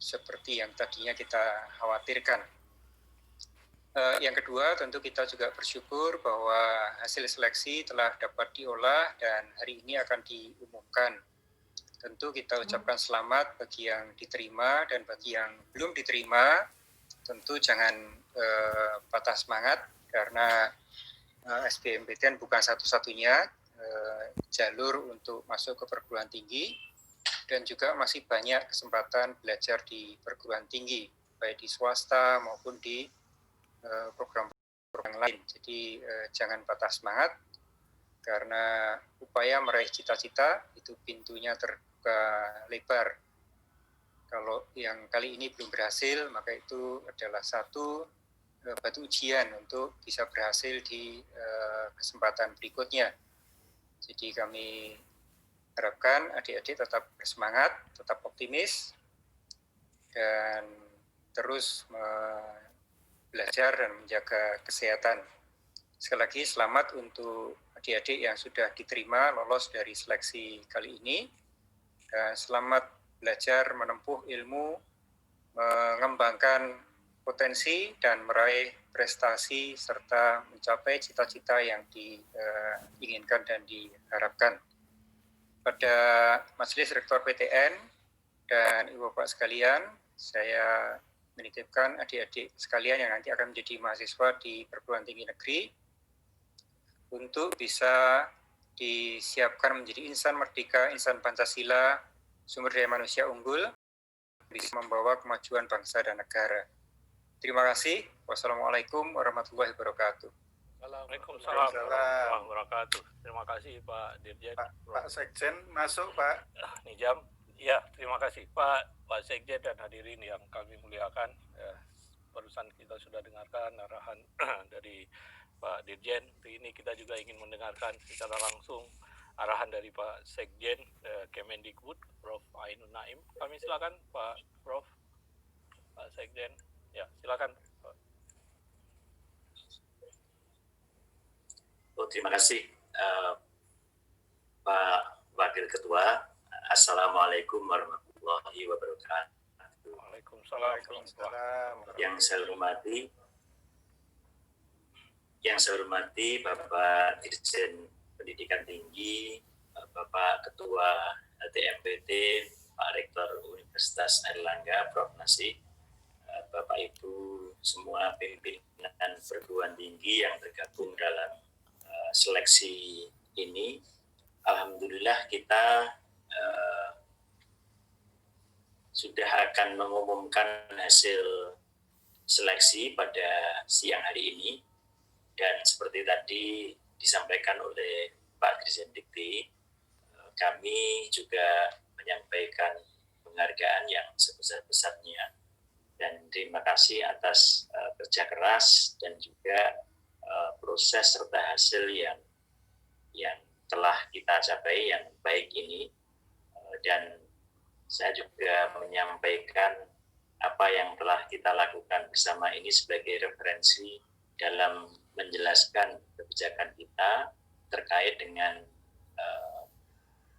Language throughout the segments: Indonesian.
seperti yang tadinya kita khawatirkan. Yang kedua, tentu kita juga bersyukur bahwa hasil seleksi telah dapat diolah dan hari ini akan diumumkan. Tentu kita ucapkan selamat bagi yang diterima dan bagi yang belum diterima, tentu jangan patah semangat karena SBMPTN bukan satu-satunya jalur untuk masuk ke perguruan tinggi dan juga masih banyak kesempatan belajar di perguruan tinggi, baik di swasta maupun di program-program lain. Jadi jangan patah semangat karena upaya meraih cita-cita itu pintunya terbuka lebar. Kalau yang kali ini belum berhasil, maka itu adalah satu batu ujian untuk bisa berhasil di kesempatan berikutnya. Jadi kami harapkan adik-adik tetap bersemangat, tetap optimis, dan terus belajar dan menjaga kesehatan. Sekali lagi selamat untuk adik-adik yang sudah diterima lolos dari seleksi kali ini. Dan selamat belajar menempuh ilmu, mengembangkan potensi dan meraih prestasi serta mencapai cita-cita yang diinginkan dan diharapkan. Pada Majelis Rektor PTN dan Ibu Bapak sekalian, saya menitipkan adik-adik sekalian yang nanti akan menjadi mahasiswa di perguruan tinggi negeri untuk bisa disiapkan menjadi insan merdeka, insan Pancasila, sumber daya manusia unggul, bisa membawa kemajuan bangsa dan negara. Terima kasih. Wassalamualaikum warahmatullahi wabarakatuh. Waalaikumsalam warahmatullahi wabarakatuh. Terima kasih Pak Dirjen. Pak Sekjen masuk Pak. Nijam. Ya, terima kasih Pak Sekjen dan hadirin yang kami muliakan. Barusan kita sudah dengarkan arahan dari Pak Dirjen. Ini kita juga ingin mendengarkan secara langsung arahan dari Pak Sekjen Kemendikbud, Prof. Ainun Naim. Kami silakan Pak Prof. Pak Sekjen. Ya, silakan. Terima kasih Pak Wakil Ketua. Assalamualaikum warahmatullahi wabarakatuh. Waalaikumsalam. Yang saya hormati Bapak Dirjen Pendidikan Tinggi, Bapak Ketua TMPT, Pak Rektor Universitas Airlangga, Prof. Nasih, Bapak Ibu semua pimpinan perguruan tinggi yang tergabung dalam seleksi ini. Alhamdulillah kita sudah akan mengumumkan hasil seleksi pada siang hari ini, dan seperti tadi disampaikan oleh Pak Dirjen Dikti, kami juga menyampaikan penghargaan yang sebesar-besarnya dan terima kasih atas kerja keras dan juga proses serta hasil yang telah kita capai yang baik ini. Dan saya juga menyampaikan apa yang telah kita lakukan bersama ini sebagai referensi dalam menjelaskan kebijakan kita terkait dengan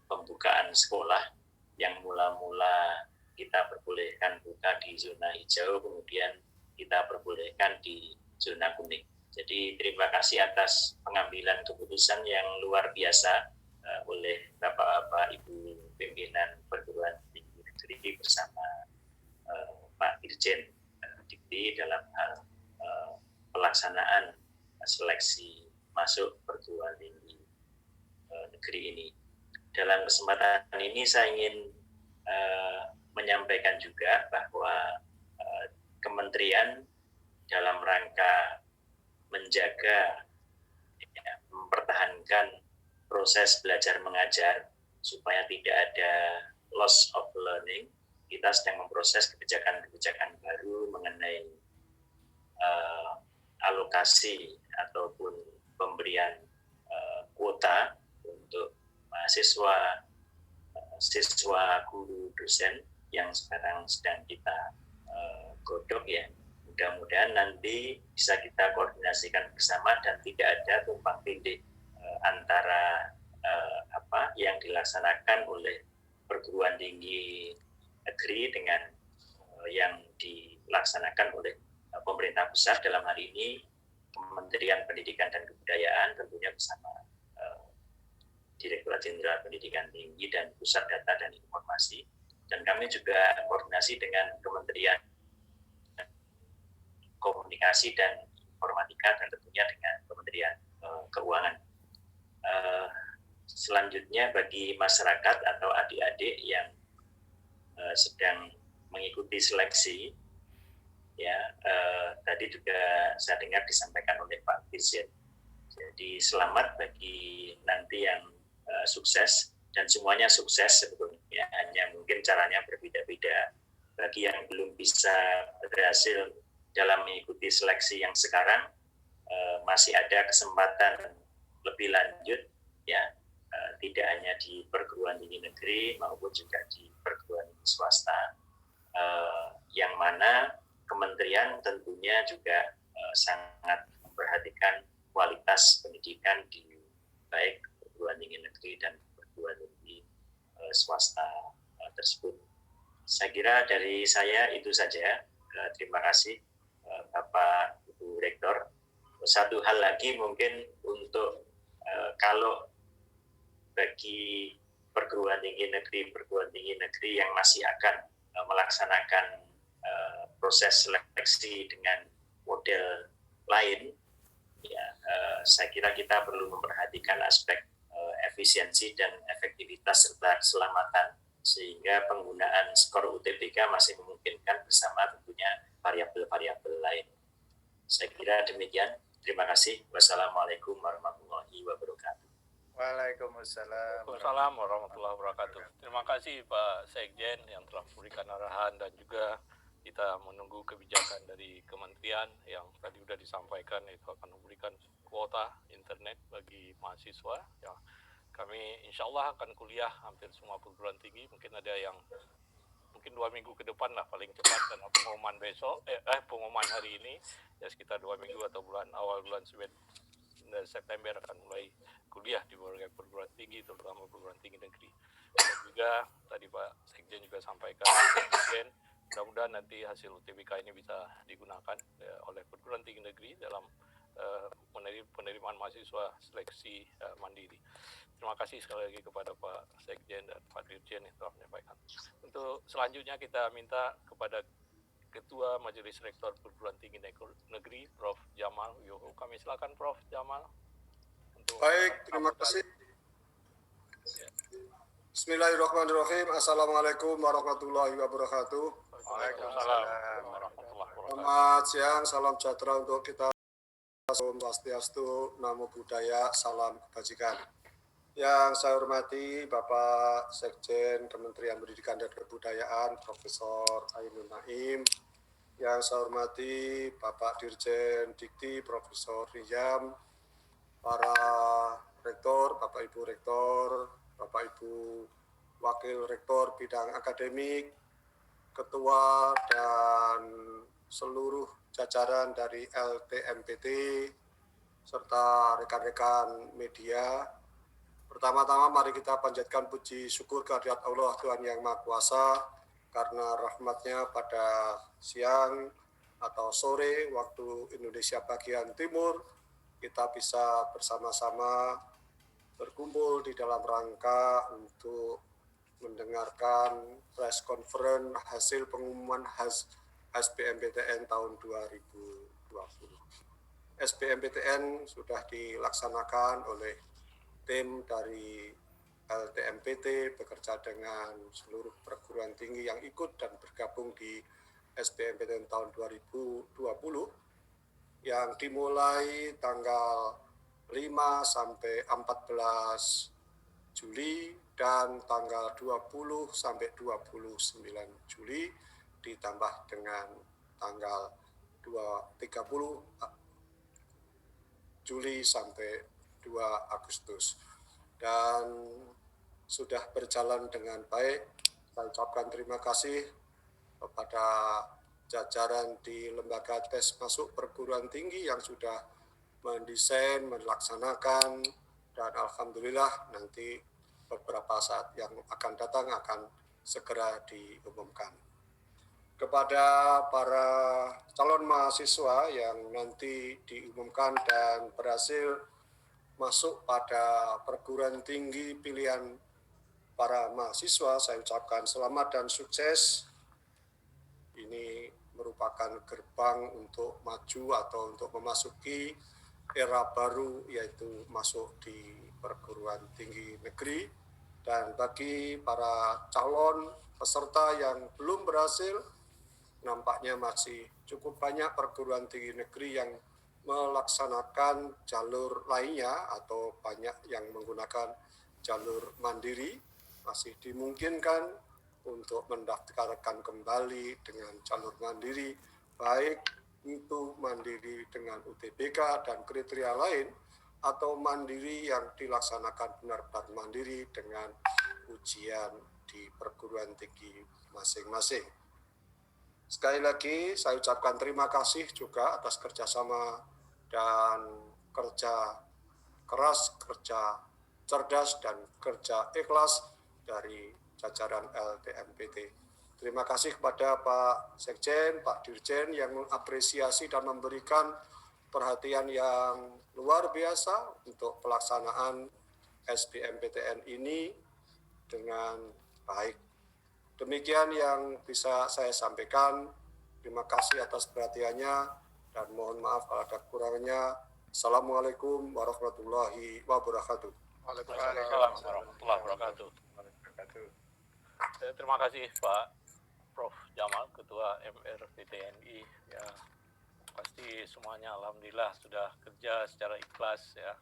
pembukaan sekolah yang mula-mula kita perbolehkan buka di zona hijau, kemudian kita perbolehkan di zona kuning. Jadi terima kasih atas pengambilan keputusan yang luar biasa oleh Bapak-Bapak Ibu pimpinan perguruan tinggi negeri bersama Pak Dirjen Dikti dalam hal pelaksanaan seleksi masuk perguruan tinggi negeri ini. Dalam kesempatan ini saya ingin menyampaikan juga bahwa Kementerian dalam rangka menjaga, mempertahankan proses belajar mengajar supaya tidak ada loss of learning. Kita sedang memproses kebijakan-kebijakan baru mengenai alokasi ataupun pemberian kuota untuk mahasiswa, siswa, guru, dosen yang sekarang sedang kita godok ya. Mudah-mudahan nanti bisa kita koordinasikan bersama dan tidak ada tumpang tindih antara apa yang dilaksanakan oleh perguruan tinggi negeri dengan yang dilaksanakan oleh pemerintah pusat, dalam hari ini Kementerian Pendidikan dan Kebudayaan tentunya bersama Direktorat Jenderal Pendidikan Tinggi dan Pusat Data dan Informasi, dan kami juga koordinasi dengan Kementerian Komunikasi dan Informatika dan tentunya dengan Kementerian Keuangan. Selanjutnya bagi masyarakat atau adik-adik yang sedang mengikuti seleksi, ya tadi juga saya dengar disampaikan oleh Pak Dirjen. Jadi selamat bagi nanti yang sukses, dan semuanya sukses sebetulnya, hanya mungkin caranya berbeda-beda. Bagi yang belum bisa berhasil dalam mengikuti seleksi yang sekarang, masih ada kesempatan lebih lanjut, ya, tidak hanya di perguruan tinggi negeri maupun juga di perguruan tinggi swasta, yang mana kementerian tentunya juga sangat memperhatikan kualitas pendidikan di baik perguruan tinggi negeri dan perguruan tinggi swasta tersebut. Saya kira dari saya itu saja. Terima kasih Bapak Ibu Rektor. Satu hal lagi mungkin untuk kalau bagi perguruan tinggi negeri yang masih akan melaksanakan proses seleksi dengan model lain, ya, saya kira kita perlu memperhatikan aspek efisiensi dan efektivitas serta keselamatan, sehingga penggunaan skor UTBK masih memungkinkan bersama tentunya variabel-variabel lain. Saya kira demikian. Terima kasih. Wassalamualaikum warahmatullahi wabarakatuh. Waalaikumsalam. Waalaikumsalam warahmatullahi wabarakatuh. Terima kasih Pak Sekjen yang telah memberikan arahan, dan juga kita menunggu kebijakan dari kementerian yang tadi sudah disampaikan, itu akan memberikan kuota internet bagi mahasiswa. Ya, kami insya Allah akan kuliah hampir semua perguruan tinggi. Mungkin ada yang mungkin 2 minggu ke depan lah paling cepat, karena pengumuman besok, pengumuman hari ini ya sekitar 2 minggu atau awal bulan September akan mulai kuliah di berbagai perguruan tinggi, terutama perguruan tinggi negeri. Dan juga tadi Pak Sekjen juga sampaikan, mudah-mudahan nanti hasil UTBK ini bisa digunakan oleh perguruan tinggi negeri dalam penerimaan mahasiswa seleksi mandiri. Terima kasih sekali lagi kepada Pak Sekjen dan Pak Dirjen yang telah menyampaikan. Untuk selanjutnya kita minta kepada Ketua Majelis Rektor Perguruan Tinggi Negeri, Prof. Jamal Yoho. Kami silakan Prof. Jamal. Baik, terima kasih. Bismillahirrahmanirrahim. Assalamualaikum warahmatullahi wabarakatuh. Waalaikumsalam warahmatullahi wabarakatuh. Selamat siang, salam sejahtera untuk kita. Om Swastiastu, Namo Buddhaya, salam kebajikan. Yang saya hormati Bapak Sekjen Kementerian Pendidikan dan Kebudayaan, Profesor Ainun Naim. Yang saya hormati Bapak Dirjen Dikti, Profesor Riyam, para rektor, Bapak Ibu Rektor, Bapak Ibu Wakil Rektor Bidang Akademik, Ketua dan seluruh jajaran dari LTMPT, serta rekan-rekan media. Pertama-tama mari kita panjatkan puji syukur kehadirat Allah Tuhan Yang Maha Kuasa, karena rahmat-Nya pada siang atau sore waktu Indonesia bagian timur, kita bisa bersama-sama berkumpul di dalam rangka untuk mendengarkan press conference hasil pengumuman SBMPTN tahun 2020. SBMPTN sudah dilaksanakan oleh tim dari LTMPT bekerja dengan seluruh perguruan tinggi yang ikut dan bergabung di SBMPTN tahun 2020 yang dimulai tanggal 5 sampai 14 Juli dan tanggal 20 sampai 29 Juli ditambah dengan tanggal 30 Juli sampai 2 Agustus, dan sudah berjalan dengan baik. Saya ucapkan terima kasih kepada jajaran di lembaga tes masuk perguruan tinggi yang sudah mendesain, melaksanakan, dan alhamdulillah nanti beberapa saat yang akan datang akan segera diumumkan. kepada para calon mahasiswa yang nanti diumumkan dan berhasil masuk pada perguruan tinggi pilihan para mahasiswa, saya ucapkan selamat dan sukses. Ini merupakan gerbang untuk maju atau untuk memasuki era baru, yaitu masuk di perguruan tinggi negeri. Dan bagi para calon peserta yang belum berhasil, nampaknya masih cukup banyak perguruan tinggi negeri yang melaksanakan jalur lainnya atau banyak yang menggunakan jalur mandiri. Masih dimungkinkan untuk mendaftarkan kembali dengan jalur mandiri, baik itu mandiri dengan UTBK dan kriteria lain, atau mandiri yang dilaksanakan benar-benar mandiri dengan ujian di perguruan tinggi masing-masing. Sekali lagi saya ucapkan terima kasih juga atas kerjasama dan kerja keras, kerja cerdas, dan kerja ikhlas dari jajaran LTMPT. Terima kasih kepada Pak Sekjen, Pak Dirjen yang mengapresiasi dan memberikan perhatian yang luar biasa untuk pelaksanaan SBMPTN ini dengan baik. Demikian yang bisa saya sampaikan. Terima kasih atas perhatiannya dan mohon maaf kalau ada kurangnya. Assalamualaikum warahmatullahi wabarakatuh. Waalaikumsalam warahmatullahi wabarakatuh. Terima kasih Pak Prof. Jamal, Ketua MRPTNI. Ya, pasti semuanya alhamdulillah sudah kerja secara ikhlas ya.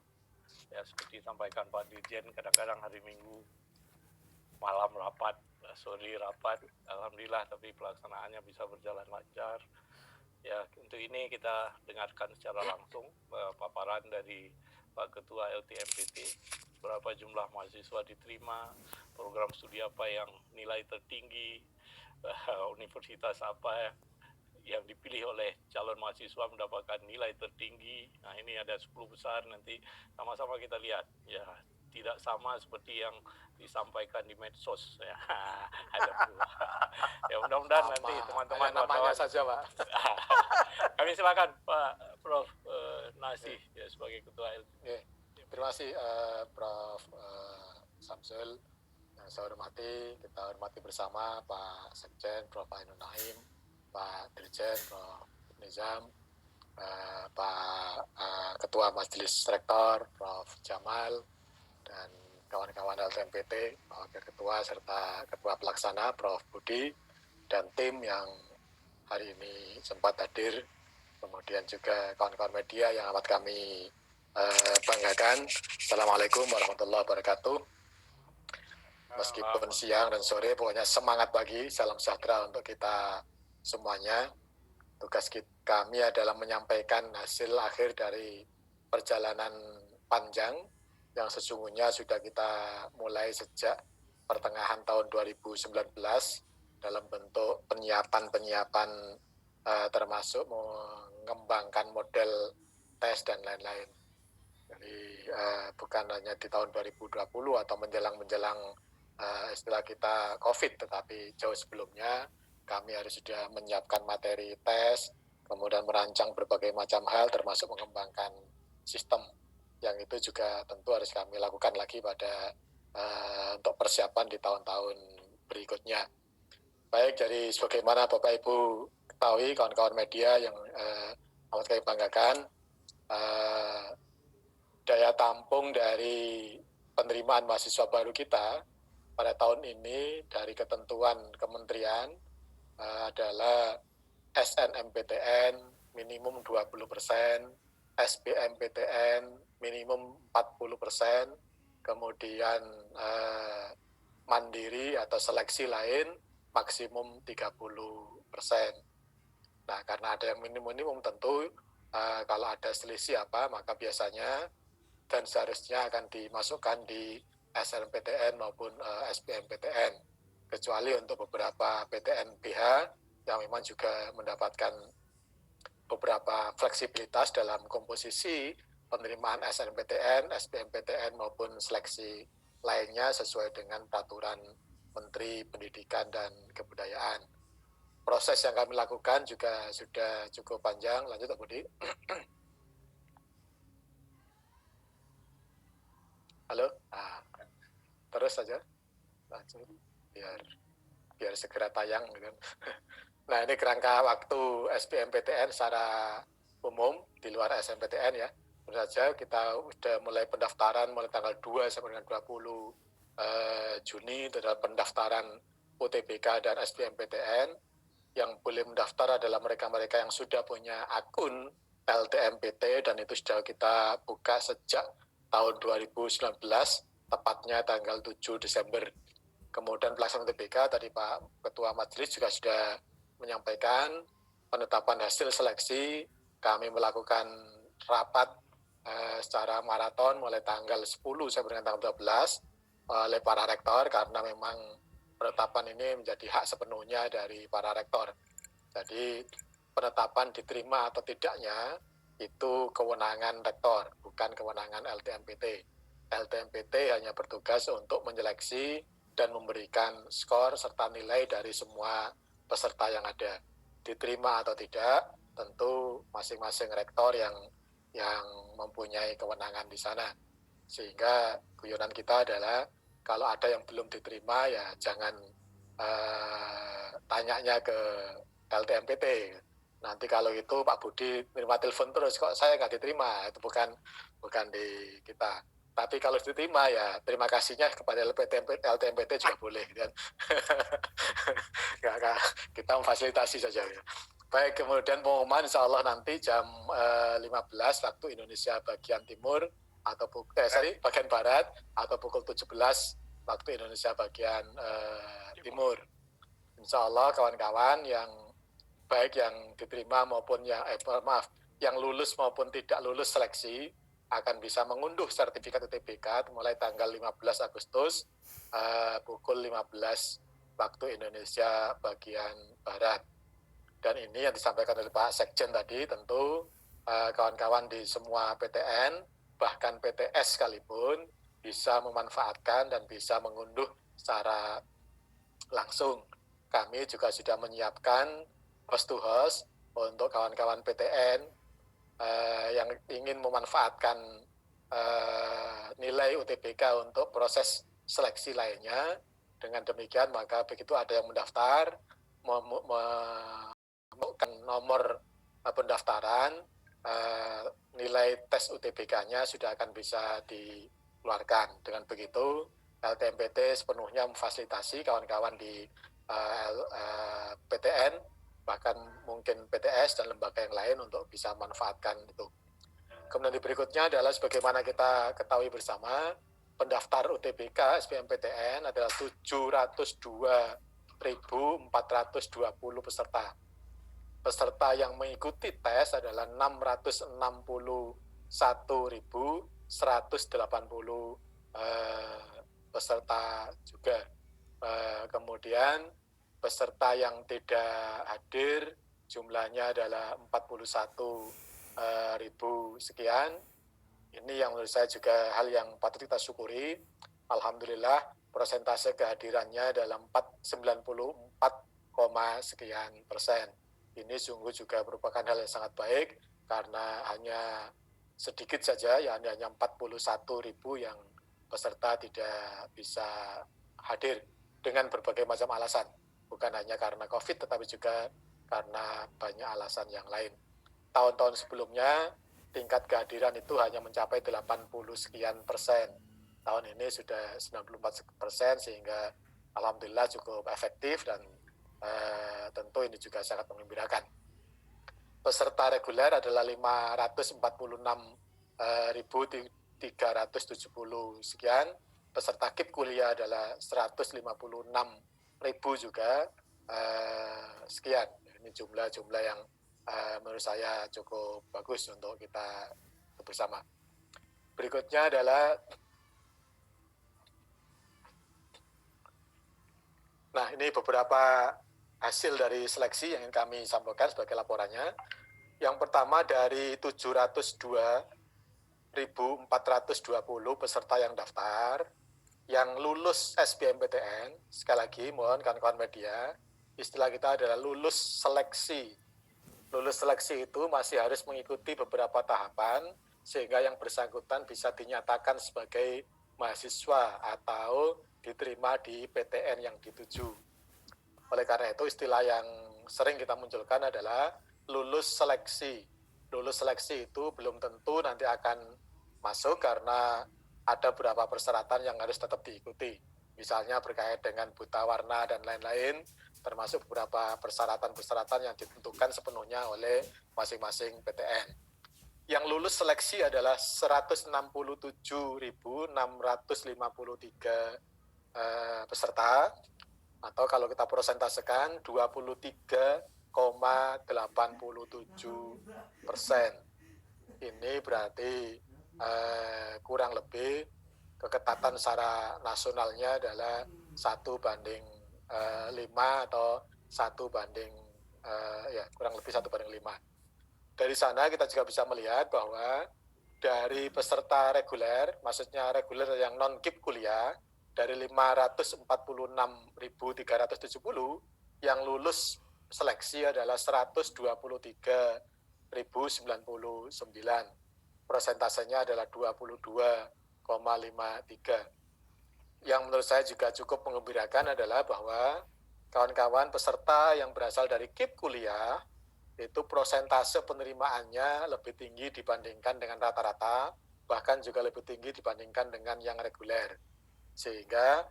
Ya seperti disampaikan Pak Dirjen, kadang-kadang hari Minggu malam rapat, sore rapat, alhamdulillah, tapi pelaksanaannya bisa berjalan lancar. Ya, untuk ini kita dengarkan secara langsung paparan dari Pak Ketua LTMPT, berapa jumlah mahasiswa diterima, program studi apa yang nilai tertinggi, universitas apa yang dipilih oleh calon mahasiswa mendapatkan nilai tertinggi. Nah, ini ada 10 besar, nanti sama-sama kita lihat. Ya, tidak sama seperti yang disampaikan di medsos ya. Ada pula. Ya, mudah-mudahan nanti teman-teman namanya saja, Pak. Kami silakan Pak Prof. Nasi ya, sebagai ketua LTMPT. Terima kasih Prof. Samsul. Yang saya hormati, kita hormati bersama Pak Sekjen, Prof. Ainun Naim, Pak Dirjen, Prof. Nizam, Pak Ketua Majelis Rektor, Prof. Jamal, dan kawan-kawan LTMPT, Wakil Ketua serta Ketua Pelaksana, Prof. Budi, dan tim yang hari ini sempat hadir, kemudian juga kawan-kawan media yang amat kami banggakan. Assalamualaikum warahmatullahi wabarakatuh. Meskipun siang dan sore, pokoknya semangat pagi, salam sejahtera untuk kita semuanya. Tugas kami adalah menyampaikan hasil akhir dari perjalanan panjang yang sesungguhnya sudah kita mulai sejak pertengahan tahun 2019 dalam bentuk penyiapan termasuk mengembangkan model tes dan lain-lain. Jadi bukan hanya di tahun 2020 atau menjelang istilah kita COVID, tetapi jauh sebelumnya kami harus sudah menyiapkan materi tes, kemudian merancang berbagai macam hal termasuk mengembangkan sistem yang itu juga tentu harus kami lakukan lagi pada untuk persiapan di tahun-tahun berikutnya. Baik, jadi sebagaimana Bapak Ibu ketahui, kawan-kawan media yang amat kami banggakan, daya tampung dari penerimaan mahasiswa baru kita pada tahun ini dari ketentuan kementerian adalah SNMPTN minimum 20%, SBMPTN minimum 40%, kemudian mandiri atau seleksi lain maksimum 30%. Nah, karena ada yang minimum tentu kalau ada selisih maka biasanya dan seharusnya akan dimasukkan di SNMPTN maupun SBMPTN, kecuali untuk beberapa PTN BH yang memang juga mendapatkan beberapa fleksibilitas dalam komposisi penerimaan SNMPTN, SBMPTN maupun seleksi lainnya sesuai dengan peraturan Menteri Pendidikan dan Kebudayaan. proses yang kami lakukan juga sudah cukup panjang. Lanjut Pak Budi. Halo? Terus saja. Lanjut. Biar segera tayang. Gitu. Nah, ini kerangka waktu SBMPTN secara umum di luar SNMPTN ya. Tentu saja kita sudah mulai pendaftaran mulai tanggal 2 sampai dengan 20 Juni itu adalah pendaftaran UTBK dan SBMPTN. Yang boleh mendaftar adalah mereka-mereka yang sudah punya akun LTMPT dan itu sudah kita buka sejak tahun 2019, tepatnya tanggal 7 Desember. Kemudian pelaksanaan UTBK, tadi Pak Ketua Majelis juga sudah menyampaikan penetapan hasil seleksi. Kami melakukan rapat secara maraton mulai tanggal 10 sampai dengan tanggal 12 oleh para rektor karena memang penetapan ini menjadi hak sepenuhnya dari para rektor. Jadi penetapan diterima atau tidaknya itu kewenangan rektor, bukan kewenangan LTMPT. LTMPT hanya bertugas untuk menyeleksi dan memberikan skor serta nilai dari semua peserta yang ada. Diterima atau tidak, tentu masing-masing rektor yang mempunyai kewenangan di sana. Sehingga guyonan kita adalah kalau ada yang belum diterima ya jangan tanyanya ke LTMPT. Nanti kalau itu Pak Budi terima telepon terus kok saya nggak diterima, itu bukan di kita. Tapi kalau diterima ya terima kasihnya kepada LTMPT juga boleh kan. Kita memfasilitasi saja ya. Baik, kemudian pengumuman insya Allah nanti jam 15 waktu Indonesia bagian timur atau bagian barat atau pukul 17 waktu Indonesia bagian timur. Insya Allah kawan-kawan yang baik yang diterima maupun yang lulus maupun tidak lulus seleksi akan bisa mengunduh sertifikat UTBK mulai tanggal 15 Agustus pukul 15 waktu Indonesia bagian barat. Dan ini yang disampaikan oleh Pak Sekjen tadi, tentu kawan-kawan di semua PTN, bahkan PTS sekalipun, bisa memanfaatkan dan bisa mengunduh secara langsung. Kami juga sudah menyiapkan host to host untuk kawan-kawan PTN yang ingin memanfaatkan nilai UTBK untuk proses seleksi lainnya. Dengan demikian, maka begitu ada yang mendaftar, nomor pendaftaran, nilai tes UTBK-nya sudah akan bisa dikeluarkan. Dengan begitu, LTMPT sepenuhnya memfasilitasi kawan-kawan di PTN, bahkan mungkin PTS dan lembaga yang lain untuk bisa manfaatkan itu. Kemudian berikutnya adalah sebagaimana kita ketahui bersama, pendaftar UTBK SBMPTN adalah 702.420 peserta. Peserta yang mengikuti tes adalah 661.180 peserta juga. Kemudian peserta yang tidak hadir jumlahnya adalah 41.000 sekian. Ini yang menurut saya juga hal yang patut kita syukuri. Alhamdulillah persentase kehadirannya dalam 94, sekian persen. Ini sungguh juga merupakan hal yang sangat baik karena hanya sedikit saja, ya hanya 41.000 yang peserta tidak bisa hadir dengan berbagai macam alasan. Bukan hanya karena COVID, tetapi juga karena banyak alasan yang lain. Tahun-tahun sebelumnya, tingkat kehadiran itu hanya mencapai 80 sekian persen. Tahun ini sudah 94%, sehingga alhamdulillah cukup efektif dan tentu ini juga sangat menggembirakan. Peserta reguler adalah 546.370 sekian. Peserta KIP kuliah adalah 156.000 juga sekian. Ini jumlah-jumlah yang menurut saya cukup bagus untuk kita bersama. Berikutnya adalah, nah ini beberapa hasil dari seleksi yang ingin kami sampaikan sebagai laporannya. Yang pertama dari 702.420 peserta yang daftar, yang lulus SBMPTN, sekali lagi mohon kawan-kawan media, istilah kita adalah lulus seleksi. Lulus seleksi itu masih harus mengikuti beberapa tahapan sehingga yang bersangkutan bisa dinyatakan sebagai mahasiswa atau diterima di PTN yang dituju. Oleh karena itu istilah yang sering kita munculkan adalah lulus seleksi. Lulus seleksi itu belum tentu nanti akan masuk karena ada beberapa persyaratan yang harus tetap diikuti. Misalnya berkait dengan buta warna dan lain-lain, termasuk beberapa persyaratan-persyaratan yang ditentukan sepenuhnya oleh masing-masing PTN. Yang lulus seleksi adalah 167.653 peserta, atau kalau kita persentasekan 23,87%. Ini berarti kurang lebih keketatan secara nasionalnya adalah 1:5 atau 1:5, kurang lebih 1:5. Dari sana kita juga bisa melihat bahwa dari peserta reguler, maksudnya reguler yang non-KIP kuliah, dari 546.370, yang lulus seleksi adalah 123.099. Persentasenya adalah 22,53. Yang menurut saya juga cukup menggembirakan adalah bahwa kawan-kawan peserta yang berasal dari KIP kuliah itu persentase penerimaannya lebih tinggi dibandingkan dengan rata-rata, bahkan juga lebih tinggi dibandingkan dengan yang reguler. Sehingga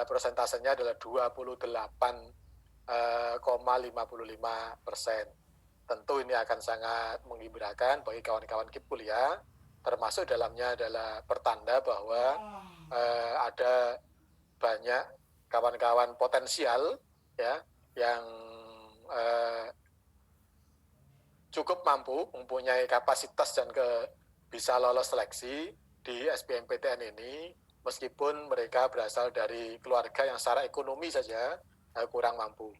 persentasenya adalah 28,55%. Tentu ini akan sangat menggembirakan bagi kawan-kawan KIP kuliah, termasuk dalamnya adalah pertanda bahwa ada banyak kawan-kawan potensial ya yang cukup mampu, mempunyai kapasitas dan bisa lolos seleksi di SBMPTN ini, meskipun mereka berasal dari keluarga yang secara ekonomi saja kurang mampu.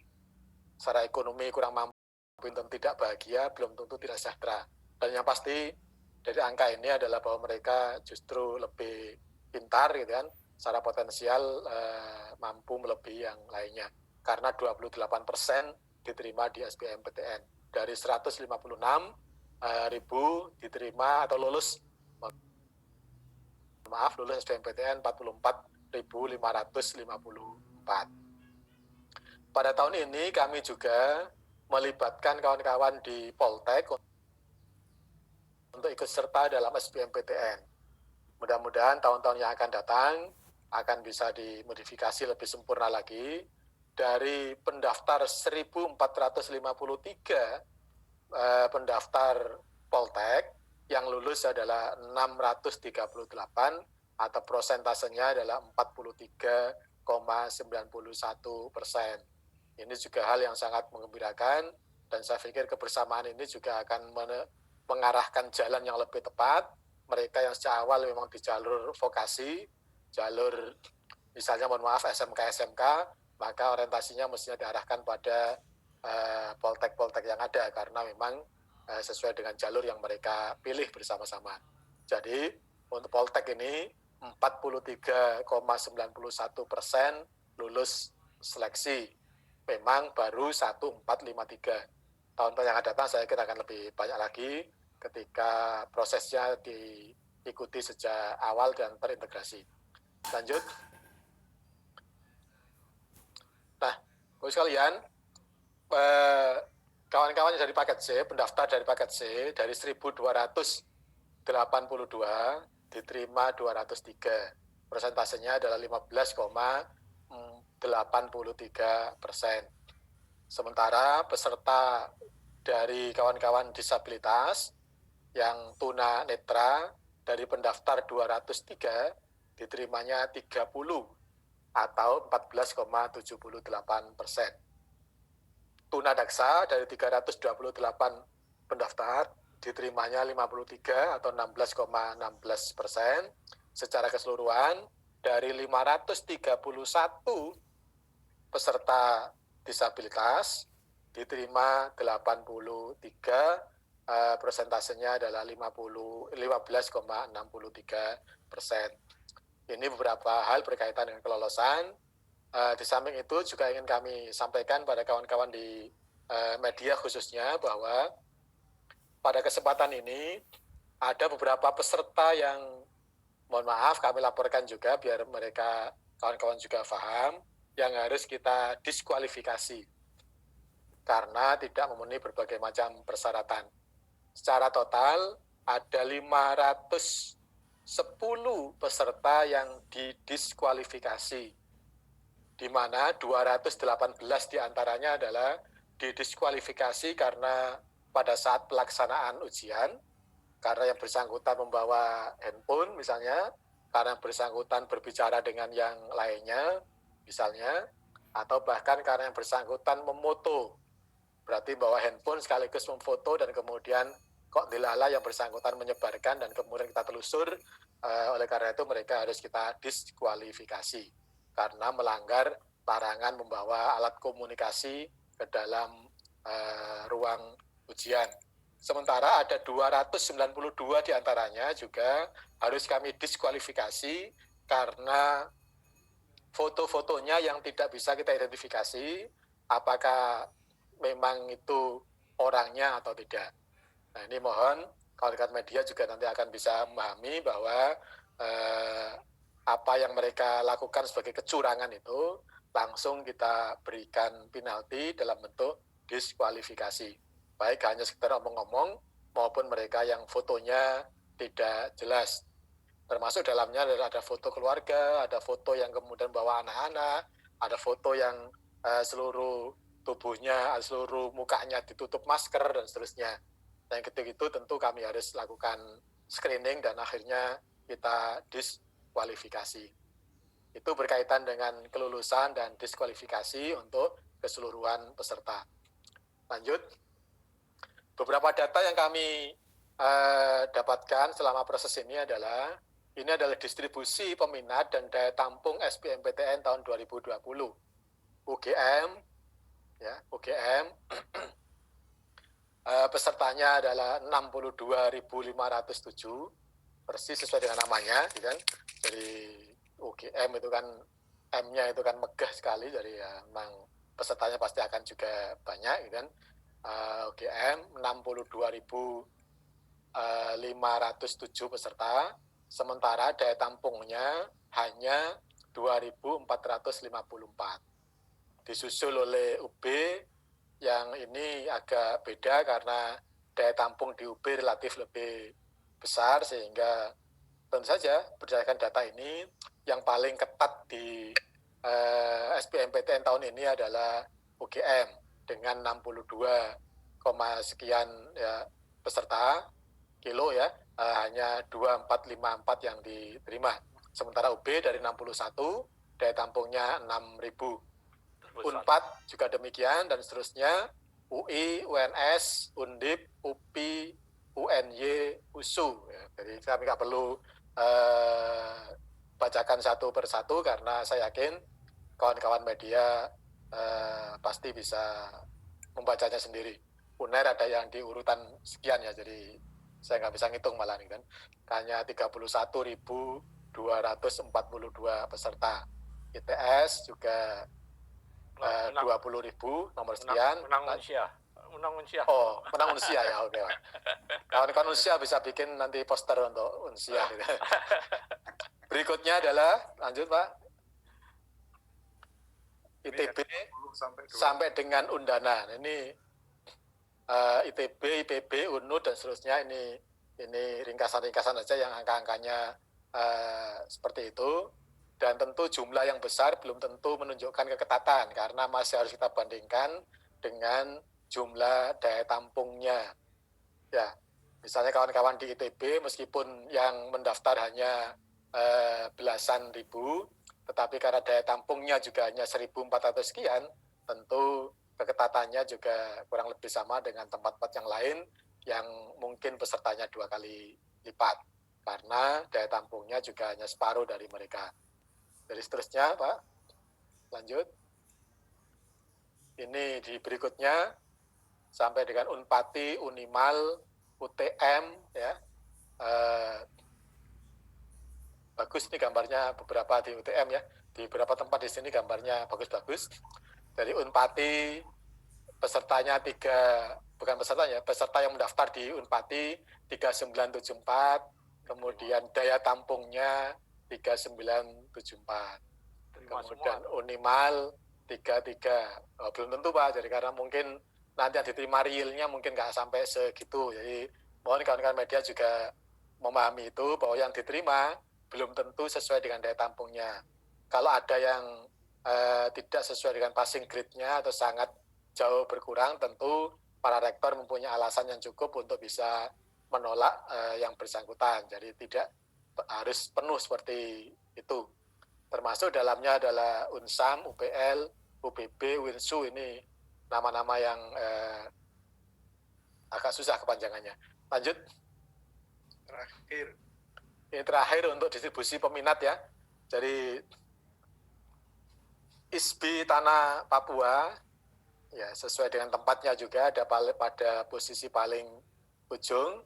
Secara ekonomi kurang mampu, belum tentu tidak bahagia, belum tentu tidak sejahtera. Dan yang pasti dari angka ini adalah bahwa mereka justru lebih pintar, gitu kan, secara potensial mampu melebihi yang lainnya. Karena 28% diterima di SBMPTN. Dari 156.000 diterima atau lulus SBMPTN 44.554. Pada tahun ini kami juga melibatkan kawan-kawan di Poltek untuk ikut serta dalam SBMPTN. Mudah-mudahan tahun-tahun yang akan datang akan bisa dimodifikasi lebih sempurna lagi. Dari pendaftar 1.453 pendaftar Poltek, yang lulus adalah 638 atau persentasenya adalah 43,91%. Ini juga hal yang sangat menggembirakan, dan saya pikir kebersamaan ini juga akan mengarahkan jalan yang lebih tepat. Mereka yang sejak awal memang di jalur vokasi, jalur misalnya SMK, maka orientasinya mestinya diarahkan pada poltek-poltek yang ada, karena memang sesuai dengan jalur yang mereka pilih bersama-sama. Jadi untuk poltek ini 43,91% lulus seleksi. Memang baru 1.453. Tahun-tahun yang akan datang saya kira akan lebih banyak lagi ketika prosesnya diikuti sejak awal dan terintegrasi. Lanjut. Nah, Bapak sekalian, kawan-kawan dari paket C, pendaftar dari paket C, dari 1.282 diterima 203. Persentasenya adalah 15,83%. Sementara peserta dari kawan-kawan disabilitas yang tuna netra dari pendaftar 203 diterimanya 30 atau 14,78%. Tunadaksa dari 328 pendaftar diterimanya 53 atau 16,16%. Secara keseluruhan dari 531 peserta disabilitas diterima 83, persentasenya adalah 15,63%. Ini beberapa hal berkaitan dengan kelolosan. Di samping itu juga ingin kami sampaikan pada kawan-kawan di media khususnya bahwa pada kesempatan ini ada beberapa peserta yang mohon maaf kami laporkan juga biar mereka kawan-kawan juga paham yang harus kita diskualifikasi karena tidak memenuhi berbagai macam persyaratan. Secara total ada 510 peserta yang didiskualifikasi, di mana 218 diantaranya adalah didiskualifikasi karena pada saat pelaksanaan ujian, karena yang bersangkutan membawa handphone misalnya, karena bersangkutan berbicara dengan yang lainnya misalnya, atau bahkan karena yang bersangkutan memoto, berarti bawa handphone sekaligus memfoto dan kemudian kok dilala yang bersangkutan menyebarkan dan kemudian kita telusur, oleh karena itu mereka harus kita diskualifikasi karena melanggar larangan membawa alat komunikasi ke dalam ruang ujian. Sementara ada 292 diantaranya juga harus kami diskualifikasi karena foto-fotonya yang tidak bisa kita identifikasi apakah memang itu orangnya atau tidak. Nah ini mohon kawan-kawan media juga nanti akan bisa memahami bahwa apa yang mereka lakukan sebagai kecurangan itu langsung kita berikan penalti dalam bentuk diskualifikasi. Baik hanya sekedar omong-omong maupun mereka yang fotonya tidak jelas. Termasuk dalamnya ada foto keluarga, ada foto yang kemudian bawa anak-anak, ada foto yang seluruh tubuhnya, seluruh mukanya ditutup masker dan seterusnya. Yang itu tentu kami harus lakukan screening dan akhirnya kita diskualifikasi. Itu berkaitan dengan kelulusan dan diskualifikasi untuk keseluruhan peserta. Lanjut. Beberapa data yang kami dapatkan selama proses ini adalah distribusi peminat dan daya tampung SBMPTN tahun 2020. UGM, ya, UGM pesertanya adalah 62.507, persis sesuai dengan namanya, gitu kan. Jadi UGM itu kan M-nya itu kan megah sekali, jadi ya, memang pesertanya pasti akan juga banyak, gitu kan. UGM 62.507 peserta, sementara daya tampungnya hanya 2.454. Disusul oleh UB yang ini agak beda karena daya tampung di UB relatif lebih besar, sehingga tentu saja berdasarkan data ini yang paling ketat di SBMPTN tahun ini adalah UGM dengan 62, sekian ya, peserta kilo ya, hanya 2454 yang diterima. Sementara UB dari 61 daya tampungnya 6.000. Unpad juga demikian dan seterusnya, UI, UNS, Undip, UPI, UNY, USU. Ya, jadi kami nggak perlu bacakan satu persatu karena saya yakin kawan-kawan media pasti bisa membacanya sendiri. UNER ada yang di urutan sekian ya, jadi saya nggak bisa ngitung malah nih kan. Hanya 31.242 peserta. ITS juga 20.000 nomor sekian. Menang Unsia. Oh, menang Unsia ya, oke. Kawan-kawan Unsia bisa bikin nanti poster untuk Unsia. Gitu. Berikutnya adalah, lanjut Pak, ITB sampai dengan Undana. Ini ITB, IPB, UNUD dan seterusnya, ini ringkasan-ringkasan saja yang angka-angkanya seperti itu. Dan tentu jumlah yang besar belum tentu menunjukkan keketatan karena masih harus kita bandingkan dengan jumlah daya tampungnya. Ya, misalnya kawan-kawan di ITB meskipun yang mendaftar hanya belasan ribu, tetapi karena daya tampungnya juga hanya 1.400 sekian, tentu keketatannya juga kurang lebih sama dengan tempat-tempat yang lain yang mungkin pesertanya 2 kali lipat karena daya tampungnya juga hanya separuh dari mereka. Jadi seterusnya Pak, lanjut. Ini di berikutnya sampai dengan Unpati, Unimal, UTM ya. Bagus nih gambarnya beberapa di UTM ya. di beberapa tempat di sini gambarnya bagus-bagus. Dari Unpati pesertanya peserta yang mendaftar di Unpati 3974, kemudian daya tampungnya 3974. Kemudian Unimal 33. Belum tentu Pak, jadi karena mungkin nanti yang diterima realnya mungkin nggak sampai segitu. Jadi mohon kawan-kawan media juga memahami itu bahwa yang diterima belum tentu sesuai dengan daya tampungnya. Kalau ada yang tidak sesuai dengan passing grade-nya atau sangat jauh berkurang, tentu para rektor mempunyai alasan yang cukup untuk bisa menolak yang bersangkutan. Jadi tidak harus penuh seperti itu. Termasuk dalamnya adalah Unsam, UPL, UPB, Winsu, ini nama-nama yang agak susah kepanjangannya. Lanjut. Ini terakhir untuk distribusi peminat ya. Jadi ISBI Tanah Papua, ya sesuai dengan tempatnya juga ada pada posisi paling ujung.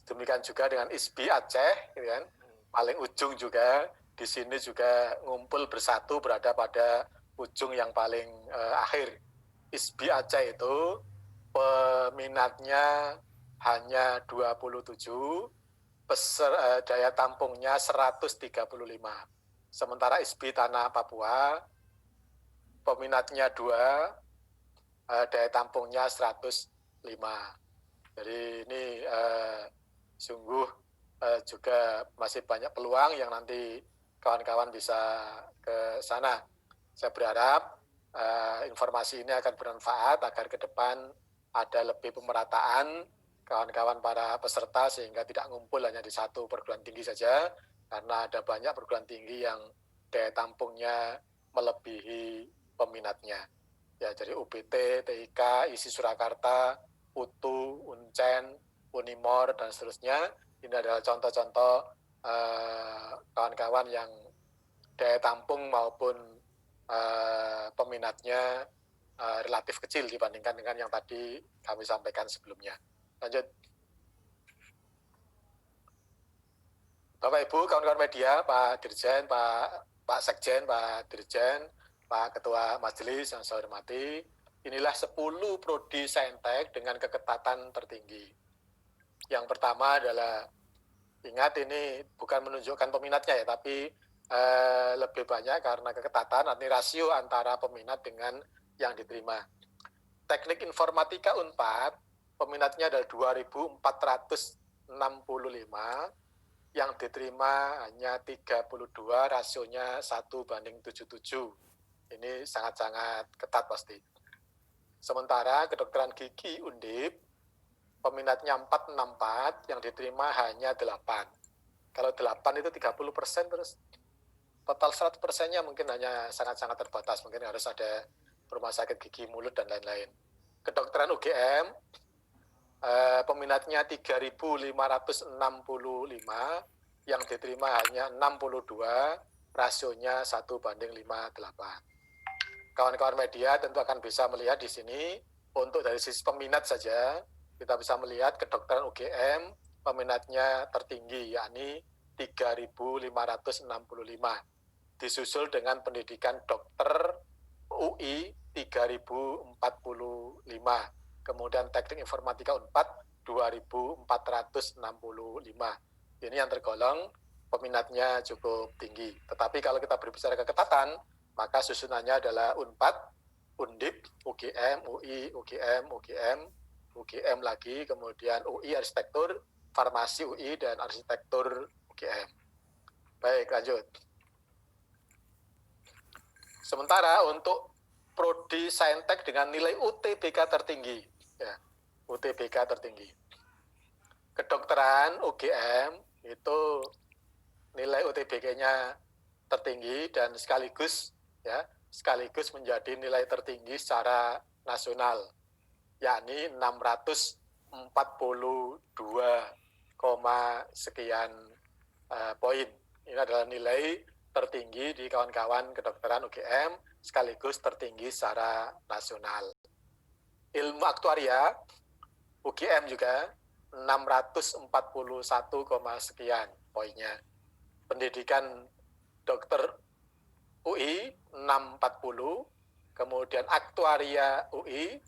Demikian juga dengan ISBI Aceh, gitu kan, paling ujung juga. Di sini juga ngumpul bersatu berada pada ujung yang paling akhir. ISBI Aceh itu peminatnya hanya 27, daya tampungnya 135. Sementara ISBI Tanah Papua peminatnya 2, daya tampungnya 105. Jadi ini sungguh juga masih banyak peluang yang nanti kawan-kawan bisa ke sana. Saya berharap informasi ini akan bermanfaat agar ke depan ada lebih pemerataan kawan-kawan para peserta sehingga tidak ngumpul hanya di satu perguruan tinggi saja, karena ada banyak perguruan tinggi yang daya tampungnya melebihi peminatnya. Ya, jadi UPT, TIK, ISI Surakarta, UTU, UNCEN, Unimor, dan seterusnya. Ini adalah contoh-contoh kawan-kawan yang daya tampung maupun peminatnya relatif kecil dibandingkan dengan yang tadi kami sampaikan sebelumnya. Lanjut. Bapak Ibu, kawan-kawan media, Pak Dirjen, Pak Sekjen, Pak Dirjen, Pak Ketua Majelis yang saya hormati, inilah 10 prodi Saintek dengan keketatan tertinggi. Yang pertama adalah, ingat ini bukan menunjukkan peminatnya ya, tapi lebih banyak karena keketatan, arti rasio antara peminat dengan yang diterima. Teknik Informatika Unpad, peminatnya adalah 2.465, yang diterima hanya 32, rasionya 1:77. Ini sangat-sangat ketat pasti. Sementara kedokteran gigi Undip, peminatnya 464, yang diterima hanya 8. Kalau 8 itu 30%, terus total 100%-nya mungkin hanya sangat-sangat terbatas. Mungkin harus ada rumah sakit gigi mulut dan lain-lain. Kedokteran UGM, peminatnya 3.565, yang diterima hanya 62, rasionya 1:58. Kawan-kawan media tentu akan bisa melihat di sini, untuk dari sisi peminat saja, kita bisa melihat kedokteran UGM peminatnya tertinggi, yakni 3.565. Disusul dengan pendidikan dokter UI 3.045. Kemudian teknik informatika Unpad 2.465. Ini yang tergolong peminatnya cukup tinggi. Tetapi kalau kita berbicara keketatan, maka susunannya adalah Unpad, Undip, UGM, UI, UGM, UGM lagi, kemudian UI Arsitektur, Farmasi UI, dan Arsitektur UGM. Baik, lanjut. Sementara untuk prodi Saintek dengan nilai UTBK tertinggi, ya, UTBK tertinggi. Kedokteran UGM itu nilai UTBK-nya tertinggi dan sekaligus menjadi nilai tertinggi secara nasional, yakni 642, sekian poin. Ini adalah nilai tertinggi di kawan-kawan kedokteran UGM, sekaligus tertinggi secara nasional. Ilmu aktuaria UGM juga 641, sekian poinnya. Pendidikan dokter UI 640, kemudian Aktuaria UI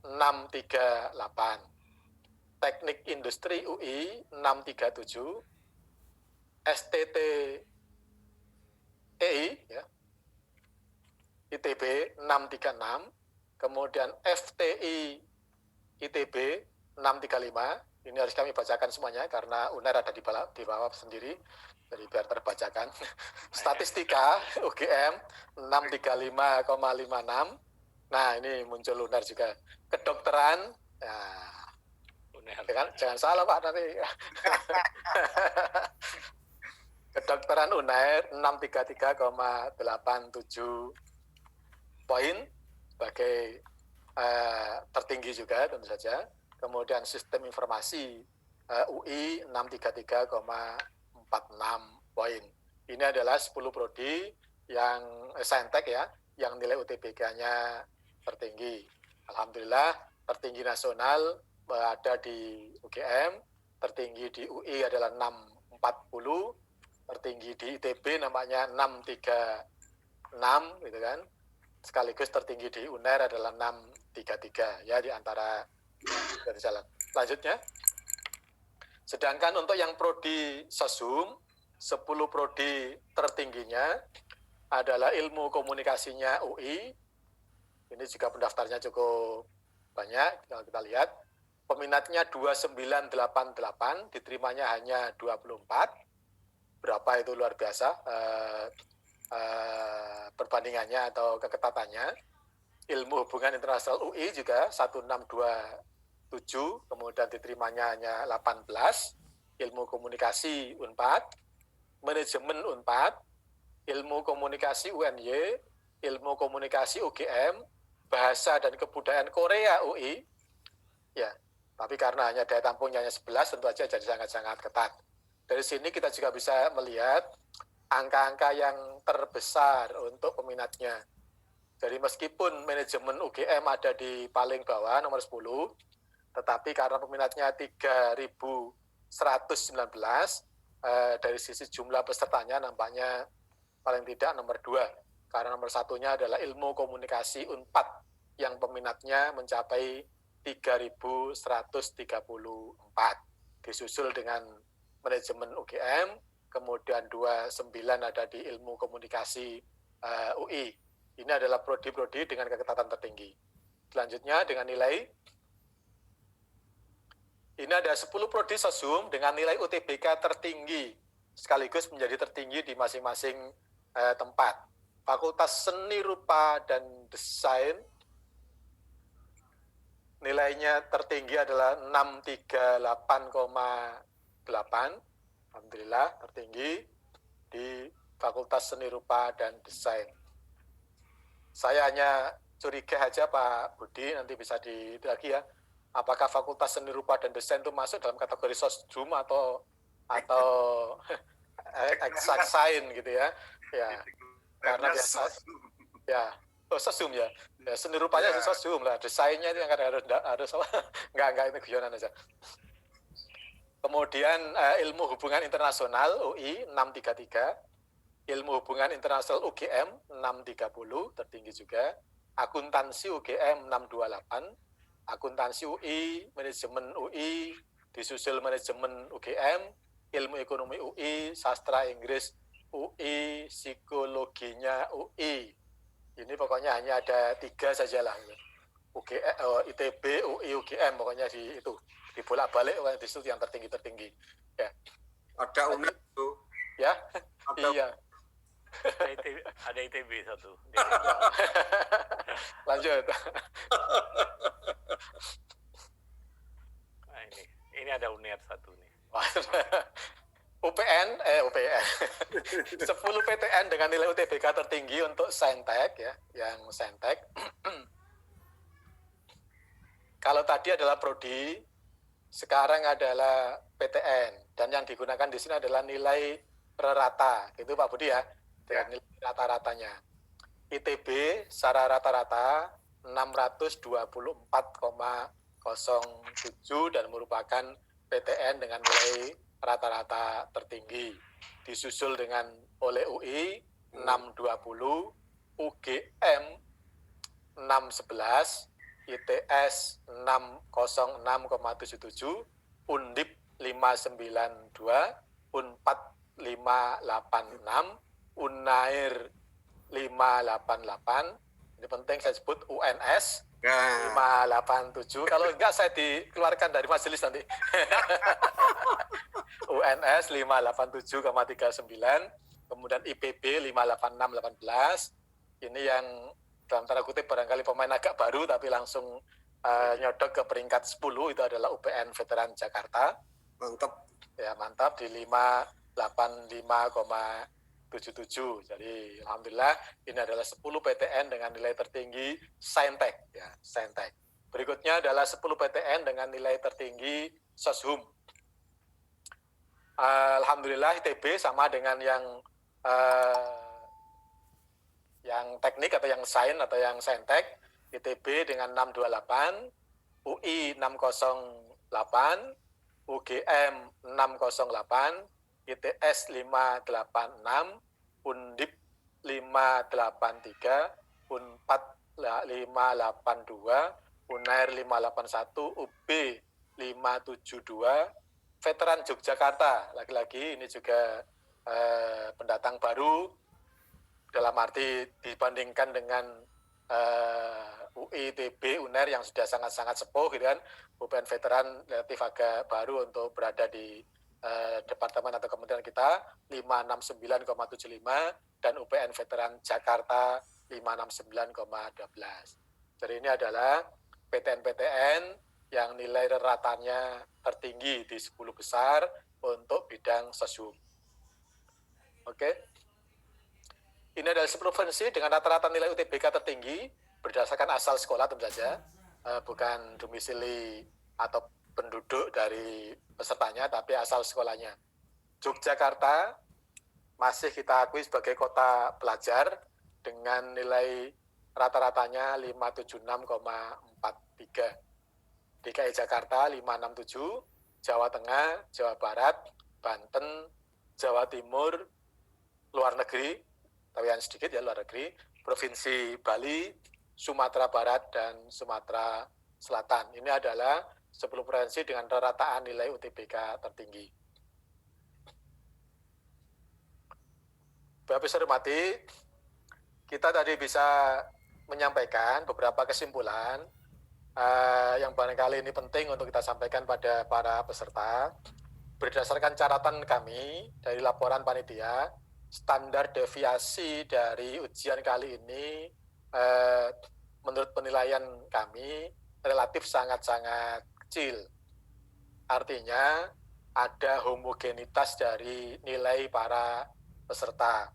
638, Teknik Industri UI 637, STT EI ya, ITB 636, kemudian FTI ITB 635. Ini harus kami bacakan semuanya karena UNER ada di bawah sendiri, jadi biar terbacakan. Statistika UGM 635,56. Nah, ini muncul UNER juga. Kedokteran, nah, jangan salah Pak nanti. Kedokteran UNER 633,87 poin sebagai tertinggi juga tentu saja. Kemudian sistem informasi UI 633,46 poin. Ini adalah 10 prodi yang saintek ya, yang nilai UTBK-nya tertinggi. Alhamdulillah tertinggi nasional ada di UGM, tertinggi di UI adalah 640, tertinggi di ITB namanya 636 gitu kan. Sekaligus tertinggi di UNER adalah 633 ya, di antara dari jalan. Selanjutnya, sedangkan untuk yang prodi Sosum, 10 prodi tertingginya adalah ilmu komunikasinya UI. Ini juga pendaftarnya cukup banyak, kalau kita lihat. Peminatnya 2988, diterimanya hanya 24. Berapa itu luar biasa perbandingannya atau keketatannya. Ilmu hubungan internasional UI juga 1627, kemudian diterimanya hanya 18. Ilmu komunikasi UNPAD, manajemen UNPAD, ilmu komunikasi UNY, ilmu komunikasi UGM, bahasa dan kebudayaan Korea UI. Ya, tapi karena hanya daya tampungnya hanya 11, tentu saja jadi sangat-sangat ketat. Dari sini kita juga bisa melihat angka-angka yang terbesar untuk peminatnya. Jadi meskipun manajemen UGM ada di paling bawah nomor 10, tetapi karena peminatnya 3.119, dari sisi jumlah pesertanya nampaknya paling tidak nomor 2. Karena nomor 1-nya adalah ilmu komunikasi UNPAD yang peminatnya mencapai 3.134. Disusul dengan manajemen UGM, kemudian 29 ada di ilmu komunikasi UI. Ini adalah prodi-prodi dengan keketatan tertinggi. Selanjutnya dengan nilai, ini ada 10 prodi Sosum dengan nilai UTBK tertinggi, sekaligus menjadi tertinggi di masing-masing tempat. Fakultas Seni Rupa dan Desain, nilainya tertinggi adalah 638,8. Alhamdulillah tertinggi di Fakultas Seni Rupa dan Desain. Saya hanya curiga aja Pak Budi, nanti bisa lagi ya, apakah Fakultas Seni Rupa dan Desain itu masuk dalam kategori Sosdum atau exact science gitu ya. Ya. Karena biasa ya, Sosdum ya. Ya, seni rupanya Sosdum lah, desainnya itu yang harus enggak itu guyonan aja. Kemudian ilmu hubungan internasional UI 633, ilmu hubungan internasional UGM 630, tertinggi juga. Akuntansi UGM 628, akuntansi UI, manajemen UI, disusul manajemen UGM, ilmu ekonomi UI, sastra Inggris UI, psikologinya UI. Ini pokoknya hanya ada 3 saja lah. ITB, UI, UGM, pokoknya di itu. Dibolak-balik di situ yang tertinggi-tertinggi. Ya. Ada UNER itu. Ya, iya. Ada ITB satu. Lanjut. Nah, ini ada UNER satu nih. UPN. 10 PTN dengan nilai UTBK tertinggi untuk saintek ya, yang saintek. Kalau tadi adalah prodi, sekarang adalah PTN, dan yang digunakan di sini adalah nilai rata, gitu Pak Budi ya, dengan nilai rata-ratanya. ITB secara rata-rata 624,07 dan merupakan PTN dengan nilai rata-rata tertinggi. Disusul dengan oleh UI 620, UGM 611, ITS 606,77, Undip 592, Unpad 586, Unair 588. Ini penting saya sebut UNS 587. Kalau enggak saya dikeluarkan dari majelis nanti. UNS 587,39, kemudian IPB 586,18. Ini yang dalam tanda kutip barangkali pemain agak baru tapi langsung nyodok ke peringkat 10, itu adalah UPN Veteran Jakarta. Mantap. Ya, mantap di 585,77. Jadi alhamdulillah ini adalah 10 PTN dengan nilai tertinggi Saintek ya, Saintek. Berikutnya adalah 10 PTN dengan nilai tertinggi Soshum. Alhamdulillah ITB sama dengan yang teknik atau yang sains atau yang Saintek. ITB dengan 628, UI 608, UGM 608, ITS 586, Undip 583, Unpad 582, Unair 581, UB 572, Veteran Yogyakarta, lagi-lagi ini juga pendatang baru, dalam arti dibandingkan dengan UI, ITB, UNER yang sudah sangat-sangat sepuh gitu kan, UPN Veteran relatif agak baru untuk berada di departemen atau kementerian kita 569,75 dan UPN Veteran Jakarta 569,12. Jadi ini adalah PTN-PTN yang nilai rataannya tertinggi di 10 besar untuk bidang Soshum. Oke. Ini adalah 10 provinsi dengan rata-rata nilai UTBK tertinggi berdasarkan asal sekolah tentu saja, bukan domisili atau penduduk dari pesertanya, tapi asal sekolahnya. Yogyakarta masih kita akui sebagai kota pelajar dengan nilai rata-ratanya 576,43. DKI Jakarta 567, Jawa Tengah, Jawa Barat, Banten, Jawa Timur, luar negeri, tapi yang sedikit ya luar negeri, Provinsi Bali, Sumatera Barat, dan Sumatera Selatan. Ini adalah 10 provinsi dengan rataan nilai UTBK tertinggi. Bapak Ibu hormati, kita tadi bisa menyampaikan beberapa kesimpulan yang barangkali ini penting untuk kita sampaikan pada para peserta. Berdasarkan catatan kami dari laporan panitia, standar deviasi dari ujian kali ini menurut penilaian kami relatif sangat-sangat kecil. Artinya ada homogenitas dari nilai para peserta.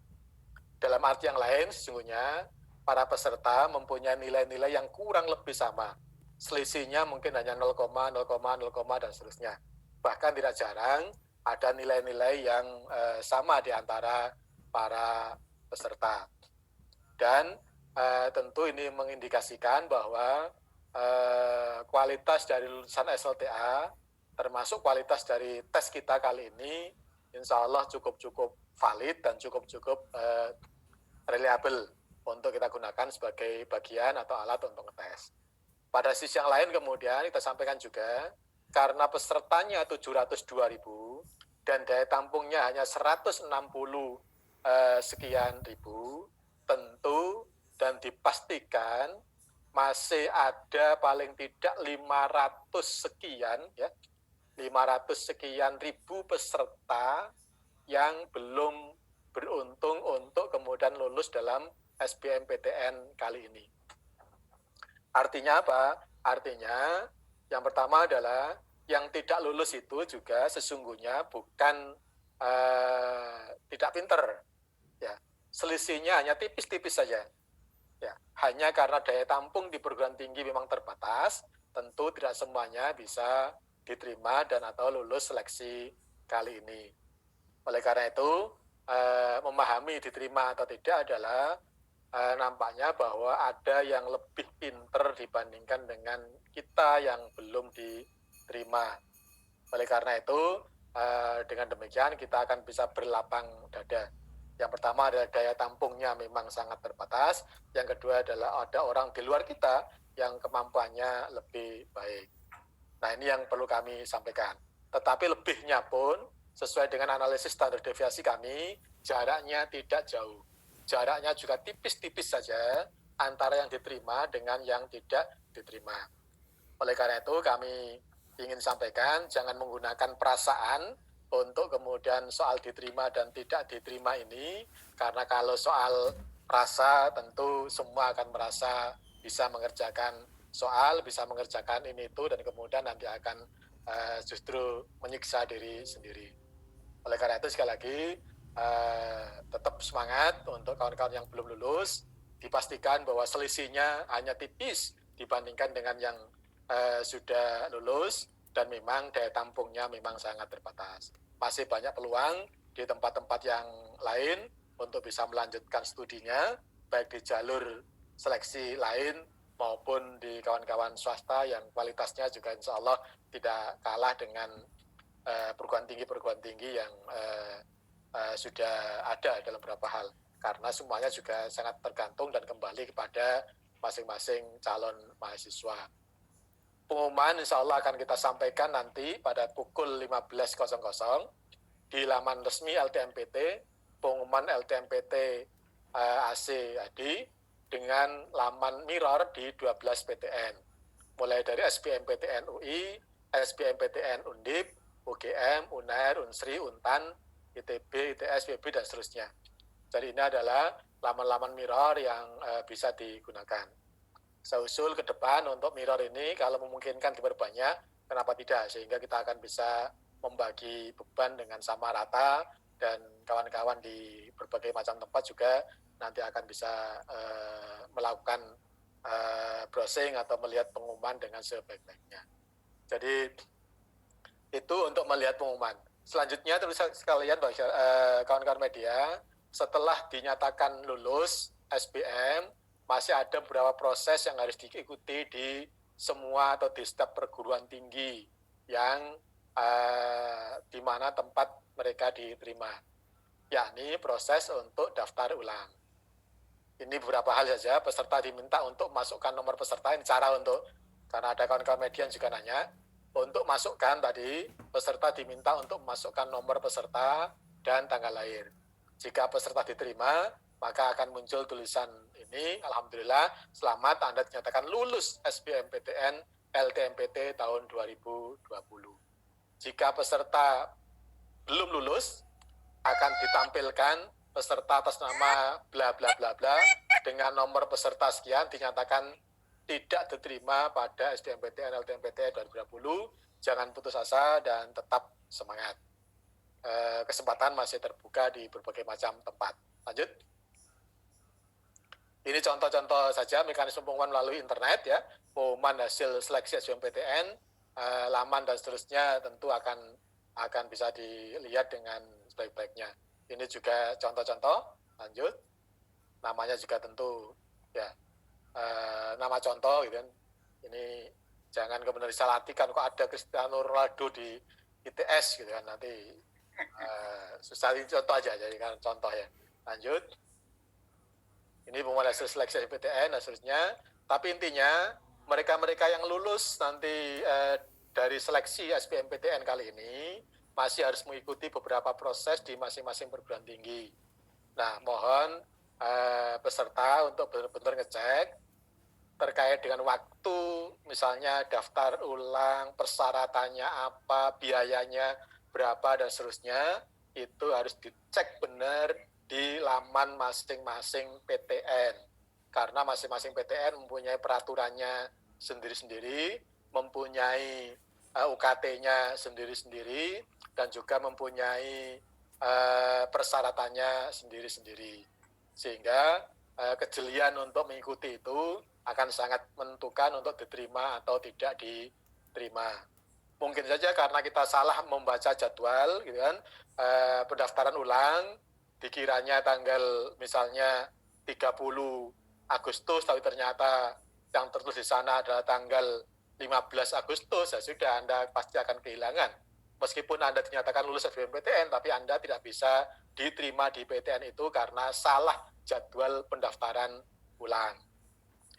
Dalam arti yang lain, sesungguhnya para peserta mempunyai nilai-nilai yang kurang lebih sama. Selisihnya mungkin hanya 0, dan seterusnya. Bahkan tidak jarang ada nilai-nilai yang sama di antara para peserta. Dan tentu ini mengindikasikan bahwa kualitas dari lulusan SLTA, termasuk kualitas dari tes kita kali ini, insya Allah cukup valid dan cukup reliable untuk kita gunakan sebagai bagian atau alat untuk ngetes. Pada sisi yang lain kemudian kita sampaikan juga, karena pesertanya 702.000 dan daya tampungnya hanya 160 sekian ribu, tentu dan dipastikan masih ada paling tidak 500 sekian ribu peserta yang belum beruntung untuk kemudian lulus dalam SBMPTN kali ini. Artinya apa? Artinya yang pertama adalah yang tidak lulus itu juga sesungguhnya bukan tidak pinter, ya, selisihnya hanya tipis-tipis saja. Ya, hanya karena daya tampung di perguruan tinggi memang terbatas, tentu tidak semuanya bisa diterima dan atau lulus seleksi kali ini. Oleh karena itu, memahami diterima atau tidak adalah nampaknya bahwa ada yang lebih pinter dibandingkan dengan kita yang belum diterima. Oleh karena itu, dengan demikian kita akan bisa berlapang dada. Yang pertama adalah daya tampungnya memang sangat terbatas. Yang kedua adalah ada orang di luar kita yang kemampuannya lebih baik. Nah, ini yang perlu kami sampaikan. Tetapi lebihnya pun sesuai dengan analisis standar deviasi kami, jaraknya tidak jauh. Jaraknya juga tipis-tipis saja antara yang diterima dengan yang tidak diterima. Oleh karena itu kami ingin sampaikan jangan menggunakan perasaan untuk kemudian soal diterima dan tidak diterima ini, karena kalau soal rasa tentu semua akan merasa bisa mengerjakan soal, bisa mengerjakan ini itu, dan kemudian nanti akan justru menyiksa diri sendiri. Oleh karena itu sekali lagi tetap semangat untuk kawan-kawan yang belum lulus, dipastikan bahwa selisihnya hanya tipis dibandingkan dengan yang sudah lulus, dan memang daya tampungnya memang sangat terbatas. Masih banyak peluang di tempat-tempat yang lain untuk bisa melanjutkan studinya, baik di jalur seleksi lain maupun di kawan-kawan swasta yang kualitasnya juga insya Allah tidak kalah dengan perguruan tinggi yang sudah ada dalam beberapa hal. Karena semuanya juga sangat tergantung dan kembali kepada masing-masing calon mahasiswa. Pengumuman insya Allah akan kita sampaikan nanti pada pukul 15.00 di laman resmi LTMPT, pengumuman LTMPT ACAD dengan laman mirror di 12 PTN. Mulai dari SBMPTN UI, SBMPTN Undip, UGM, UNAIR, UNSRI, UNTAN, ITB, ITS, PB, dan seterusnya. Jadi ini adalah laman-laman mirror yang bisa digunakan. Saya usul ke depan untuk mirror ini kalau memungkinkan diperbanyak, kenapa tidak, sehingga kita akan bisa membagi beban dengan sama rata, dan kawan-kawan di berbagai macam tempat juga nanti akan bisa melakukan browsing atau melihat pengumuman dengan sebaik-baiknya. Jadi itu untuk melihat pengumuman. Selanjutnya terus sekalian kawan-kawan media, setelah dinyatakan lulus SBM, masih ada beberapa proses yang harus diikuti di semua atau di setiap perguruan tinggi yang di mana tempat mereka diterima, yakni proses untuk daftar ulang. Ini beberapa hal saja, peserta diminta untuk masukkan nomor peserta, ini cara untuk, karena ada kawan-kawan media yang juga nanya, untuk masukkan tadi, peserta diminta untuk masukkan nomor peserta dan tanggal lahir. Jika peserta diterima, maka akan muncul tulisan ini, Alhamdulillah, selamat Anda dinyatakan lulus SBMPTN LTMPT tahun 2020. Jika peserta belum lulus, akan ditampilkan peserta atas nama bla bla bla bla dengan nomor peserta sekian dinyatakan tidak diterima pada SBMPTN LTMPT 2020. Jangan putus asa dan tetap semangat. Kesempatan masih terbuka di berbagai macam tempat. Lanjut. Ini contoh-contoh saja mekanisme pengumuman melalui internet ya, pengumuman hasil seleksi SBMPTN, laman dan seterusnya tentu akan bisa dilihat dengan sebaik-baiknya. Ini juga contoh-contoh. Lanjut. Namanya juga tentu ya nama contoh gitu kan. Ini jangan kemudian disalahartikan kok ada Cristiano Ronaldo di ITS gitu kan, nanti susah, contoh aja jadi kan contoh ya. Lanjut. Ini pengumuman hasil seleksi SBMPTN dan seterusnya. Tapi intinya mereka-mereka yang lulus nanti dari seleksi SBMPTN kali ini masih harus mengikuti beberapa proses di masing-masing perguruan tinggi. Nah, mohon peserta untuk benar-benar ngecek terkait dengan waktu, misalnya daftar ulang, persyaratannya apa, biayanya berapa, dan seterusnya, itu harus dicek benar di laman masing-masing PTN. Karena masing-masing PTN mempunyai peraturannya sendiri-sendiri, mempunyai UKT-nya sendiri-sendiri, dan juga mempunyai persyaratannya sendiri-sendiri. Sehingga kejelian untuk mengikuti itu akan sangat menentukan untuk diterima atau tidak diterima. Mungkin saja karena kita salah membaca jadwal, gitu kan, pendaftaran ulang, dikiranya tanggal misalnya 30 Agustus, tapi ternyata yang tertulis di sana adalah tanggal 15 Agustus, ya sudah, Anda pasti akan kehilangan meskipun Anda dinyatakan lulus SBMPTN, tapi Anda tidak bisa diterima di PTN itu karena salah jadwal pendaftaran ulang.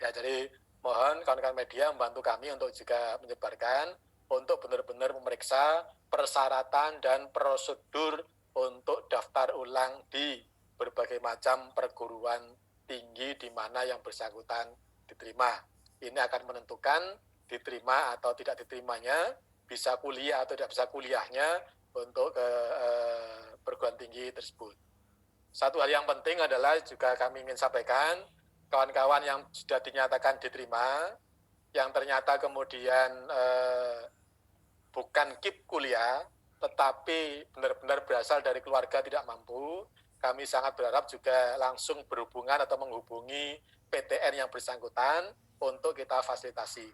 Ya, jadi mohon kawan-kawan media membantu kami untuk juga menyebarkan, untuk benar-benar memeriksa persyaratan dan prosedur untuk daftar ulang di berbagai macam perguruan tinggi di mana yang bersangkutan diterima. Ini akan menentukan diterima atau tidak diterimanya, bisa kuliah atau tidak bisa kuliahnya untuk ke perguruan tinggi tersebut. Satu hal yang penting adalah juga kami ingin sampaikan, kawan-kawan yang sudah dinyatakan diterima, yang ternyata kemudian bukan KIP kuliah, tetapi benar-benar berasal dari keluarga tidak mampu, kami sangat berharap juga langsung berhubungan atau menghubungi PTN yang bersangkutan untuk kita fasilitasi.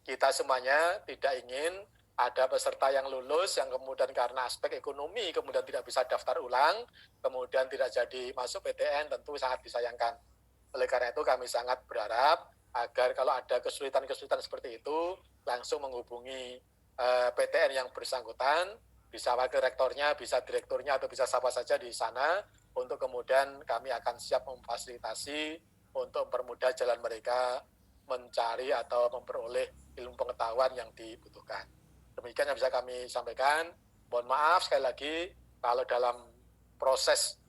Kita semuanya tidak ingin ada peserta yang lulus yang kemudian karena aspek ekonomi kemudian tidak bisa daftar ulang, kemudian tidak jadi masuk PTN, tentu sangat disayangkan. Oleh karena itu kami sangat berharap agar kalau ada kesulitan-kesulitan seperti itu langsung menghubungi PTN yang bersangkutan, bisa wakil rektornya, bisa direkturnya, atau bisa siapa saja di sana, untuk kemudian kami akan siap memfasilitasi untuk mempermudah jalan mereka mencari atau memperoleh ilmu pengetahuan yang dibutuhkan. Demikian yang bisa kami sampaikan. Mohon maaf sekali lagi kalau dalam proses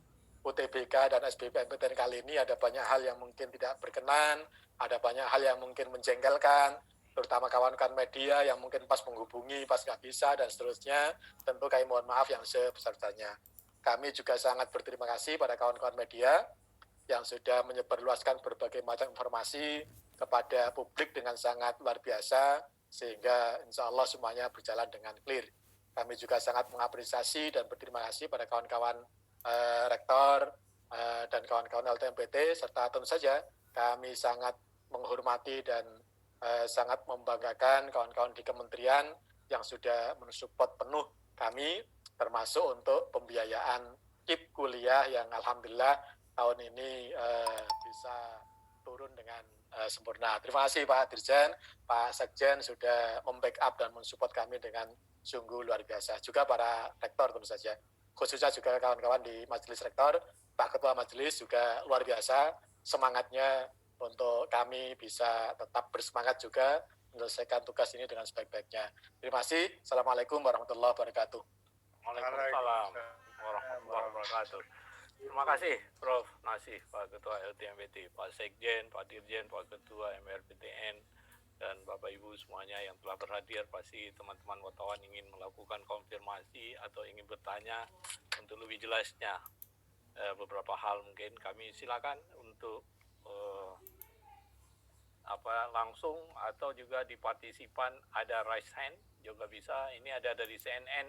UTBK dan SBMPTN kali ini ada banyak hal yang mungkin tidak berkenan, ada banyak hal yang mungkin menjengkelkan, terutama kawan-kawan media yang mungkin pas menghubungi, pas nggak bisa, dan seterusnya. Tentu kami mohon maaf yang sebesar-besarnya. Kami juga sangat berterima kasih pada kawan-kawan media yang sudah menyebarluaskan berbagai macam informasi kepada publik dengan sangat luar biasa, sehingga insya Allah semuanya berjalan dengan clear. Kami juga sangat mengapresiasi dan berterima kasih pada kawan-kawan rektor dan kawan-kawan LTMPT, serta tentu saja kami sangat menghormati dan sangat membanggakan kawan-kawan di kementerian yang sudah mensupport penuh kami, termasuk untuk pembiayaan KIP kuliah yang alhamdulillah tahun ini bisa turun dengan sempurna. Terima kasih Pak Dirjen, Pak Sekjen sudah membackup dan mensupport kami dengan sungguh luar biasa. Juga para rektor tentu saja, khususnya juga kawan-kawan di Majelis Rektor, Pak Ketua Majelis juga luar biasa semangatnya untuk kami bisa tetap bersemangat juga menyelesaikan tugas ini dengan sebaik-baiknya. Terima kasih. Assalamualaikum warahmatullahi wabarakatuh. Waalaikumsalam warahmatullahi wabarakatuh. Terima kasih Prof. Nasih, Pak Ketua LTMPT, Pak Sekjen, Pak Dirjen, Pak Ketua MRPTN, dan Bapak Ibu semuanya yang telah berhadir. Pasti teman-teman wartawan ingin melakukan konfirmasi atau ingin bertanya untuk lebih jelasnya beberapa hal, mungkin kami silakan untuk langsung atau juga di partisipan ada raise hand juga bisa. Ini ada dari CNN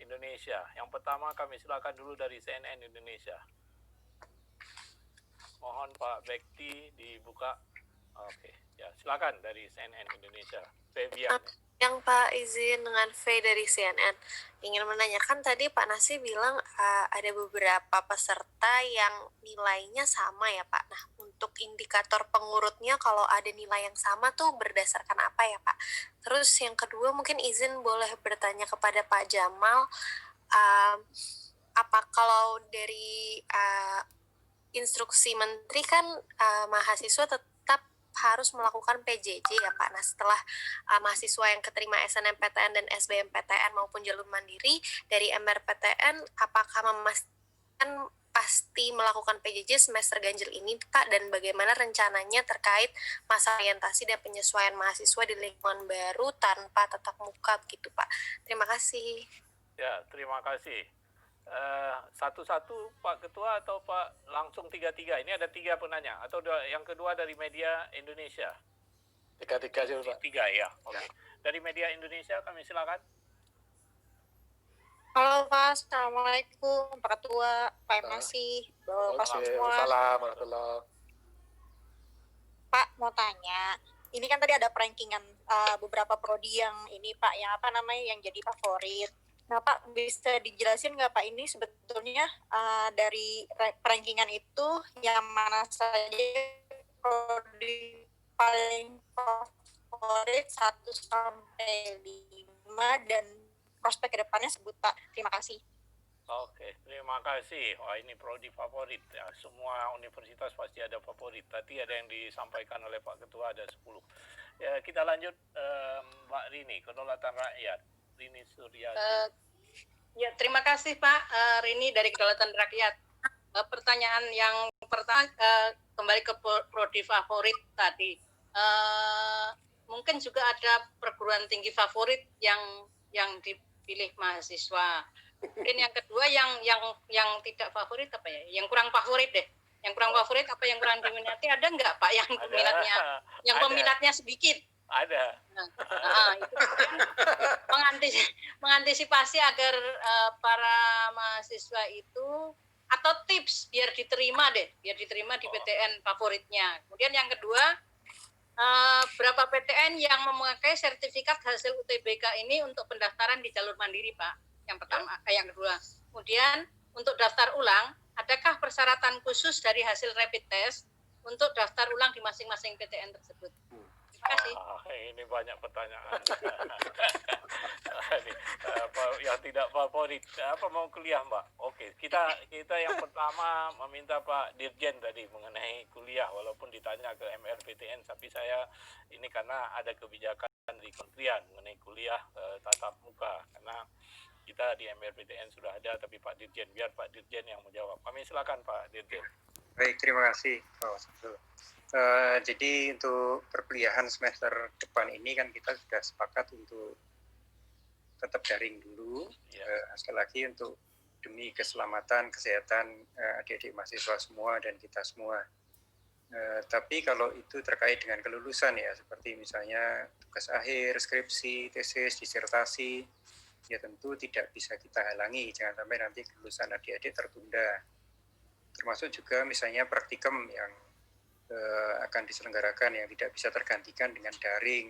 Indonesia. Yang pertama kami silakan dulu dari CNN Indonesia. Mohon Pak Bekti dibuka. Oke, ya silakan dari CNN Indonesia. Febian. Yang Pak izin dengan V dari CNN. Ingin menanyakan tadi Pak Nasih bilang ada beberapa peserta yang nilainya sama ya Pak. Nah, untuk indikator pengurutnya kalau ada nilai yang sama tuh berdasarkan apa ya Pak? Terus yang kedua mungkin izin boleh bertanya kepada Pak Jamal, apa kalau dari instruksi Menteri kan mahasiswa tetap harus melakukan PJJ ya Pak. Nah, setelah mahasiswa yang keterima SNMPTN dan SBMPTN maupun jalur mandiri dari MRPTN, apakah memastikan pasti melakukan PJJ semester ganjil ini Pak, dan bagaimana rencananya terkait masa orientasi dan penyesuaian mahasiswa di lingkungan baru tanpa tatap muka begitu Pak. Terima kasih. Ya, terima kasih. Satu-satu Pak Ketua atau Pak langsung tiga-tiga? Ini ada 3 penanya atau yang kedua dari media Indonesia? Tiga-tiga aja Pak. 3 ya, oke. Okay. Dari media Indonesia kami silakan. Halo Pak, Assalamualaikum Pak Ketua, Pak Nasih, Bapak semua. Assalamualaikum. Pak mau tanya, ini kan tadi ada rankingan beberapa prodi yang ini Pak, yang yang jadi favorit. Nah Pak, bisa dijelasin nggak Pak, ini sebetulnya dari rankingan itu yang mana saja prodi paling favorit 1 sampai 5 dan prospek kedepannya sebut Pak. Terima kasih. Oke, terima kasih. Wah, ini prodi favorit ya. Semua universitas pasti ada favorit. Tadi ada yang disampaikan oleh Pak Ketua, ada 10. Ya, kita lanjut Mbak Rini, Kedaulatan Rakyat. Rini Suryati. Ya, terima kasih Pak Rini dari Kedaulatan Rakyat. Pertanyaan yang pertama kembali ke prodi favorit tadi. Mungkin juga ada perguruan tinggi favorit yang dipilih mahasiswa. Mungkin yang kedua yang tidak favorit apa ya? Yang kurang favorit deh. Yang kurang favorit apa yang kurang diminati ada nggak Pak yang peminatnya sedikit? Ada. Itu mengantisipasi agar para mahasiswa itu atau tips biar diterima di PTN favoritnya. Kemudian yang kedua, berapa PTN yang memakai sertifikat hasil UTBK ini untuk pendaftaran di jalur mandiri, Pak? Yang pertama, yang kedua. Kemudian untuk daftar ulang, adakah persyaratan khusus dari hasil rapid test untuk daftar ulang di masing-masing PTN tersebut? Terima kasih. Ini banyak pertanyaan. Yang tidak favorit, apa mau kuliah Mbak? Oke, kita yang pertama meminta Pak Dirjen tadi mengenai kuliah, walaupun ditanya ke MRPTN, tapi saya ini karena ada kebijakan di Kementerian mengenai kuliah tatap muka, karena kita di MRPTN sudah ada, tapi Pak Dirjen, biar Pak Dirjen yang menjawab. Kami silakan Pak Dirjen. Baik, terima kasih Pak Samsul. Jadi untuk perkuliahan semester depan ini kan kita sudah sepakat untuk tetap daring dulu. Sekali lagi untuk demi keselamatan, kesehatan adik-adik mahasiswa semua dan kita semua. Tapi kalau itu terkait dengan kelulusan ya, seperti misalnya tugas akhir, skripsi, tesis, disertasi, ya tentu tidak bisa kita halangi, jangan sampai nanti kelulusan adik-adik tertunda. Termasuk juga misalnya praktikum yang akan diselenggarakan yang tidak bisa tergantikan dengan daring.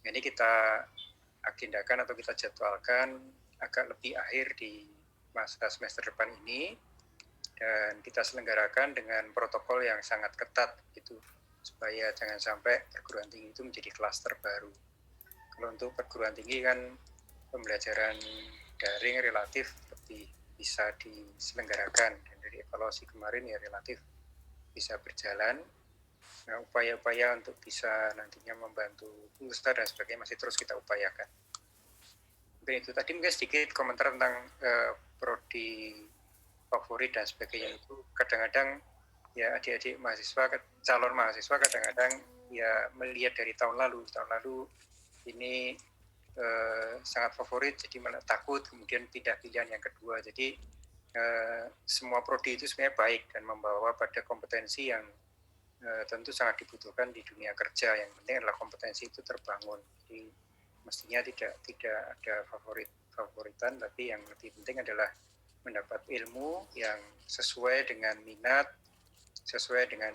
Ini kita agendakan atau kita jadwalkan agak lebih akhir di masa semester depan ini, dan kita selenggarakan dengan protokol yang sangat ketat gitu, supaya jangan sampai perguruan tinggi itu menjadi klaster baru. Kalau untuk perguruan tinggi kan pembelajaran daring relatif lebih bisa diselenggarakan, dan dari evaluasi kemarin ya relatif bisa berjalan. Nah, upaya-upaya untuk bisa nantinya membantu pengusaha dan sebagainya masih terus kita upayakan. Mungkin itu tadi, mungkin sedikit komentar tentang prodi favorit dan sebagainya. Itu kadang-kadang ya adik-adik mahasiswa, calon mahasiswa kadang-kadang ya melihat dari tahun lalu ini sangat favorit, jadi malah takut kemudian pindah pilihan yang kedua. Jadi semua prodi itu sebenarnya baik dan membawa pada kompetensi yang tentu sangat dibutuhkan di dunia kerja. Yang penting adalah kompetensi itu terbangun. Jadi mestinya tidak ada favoritan, tapi yang lebih penting adalah mendapat ilmu yang sesuai dengan minat, sesuai dengan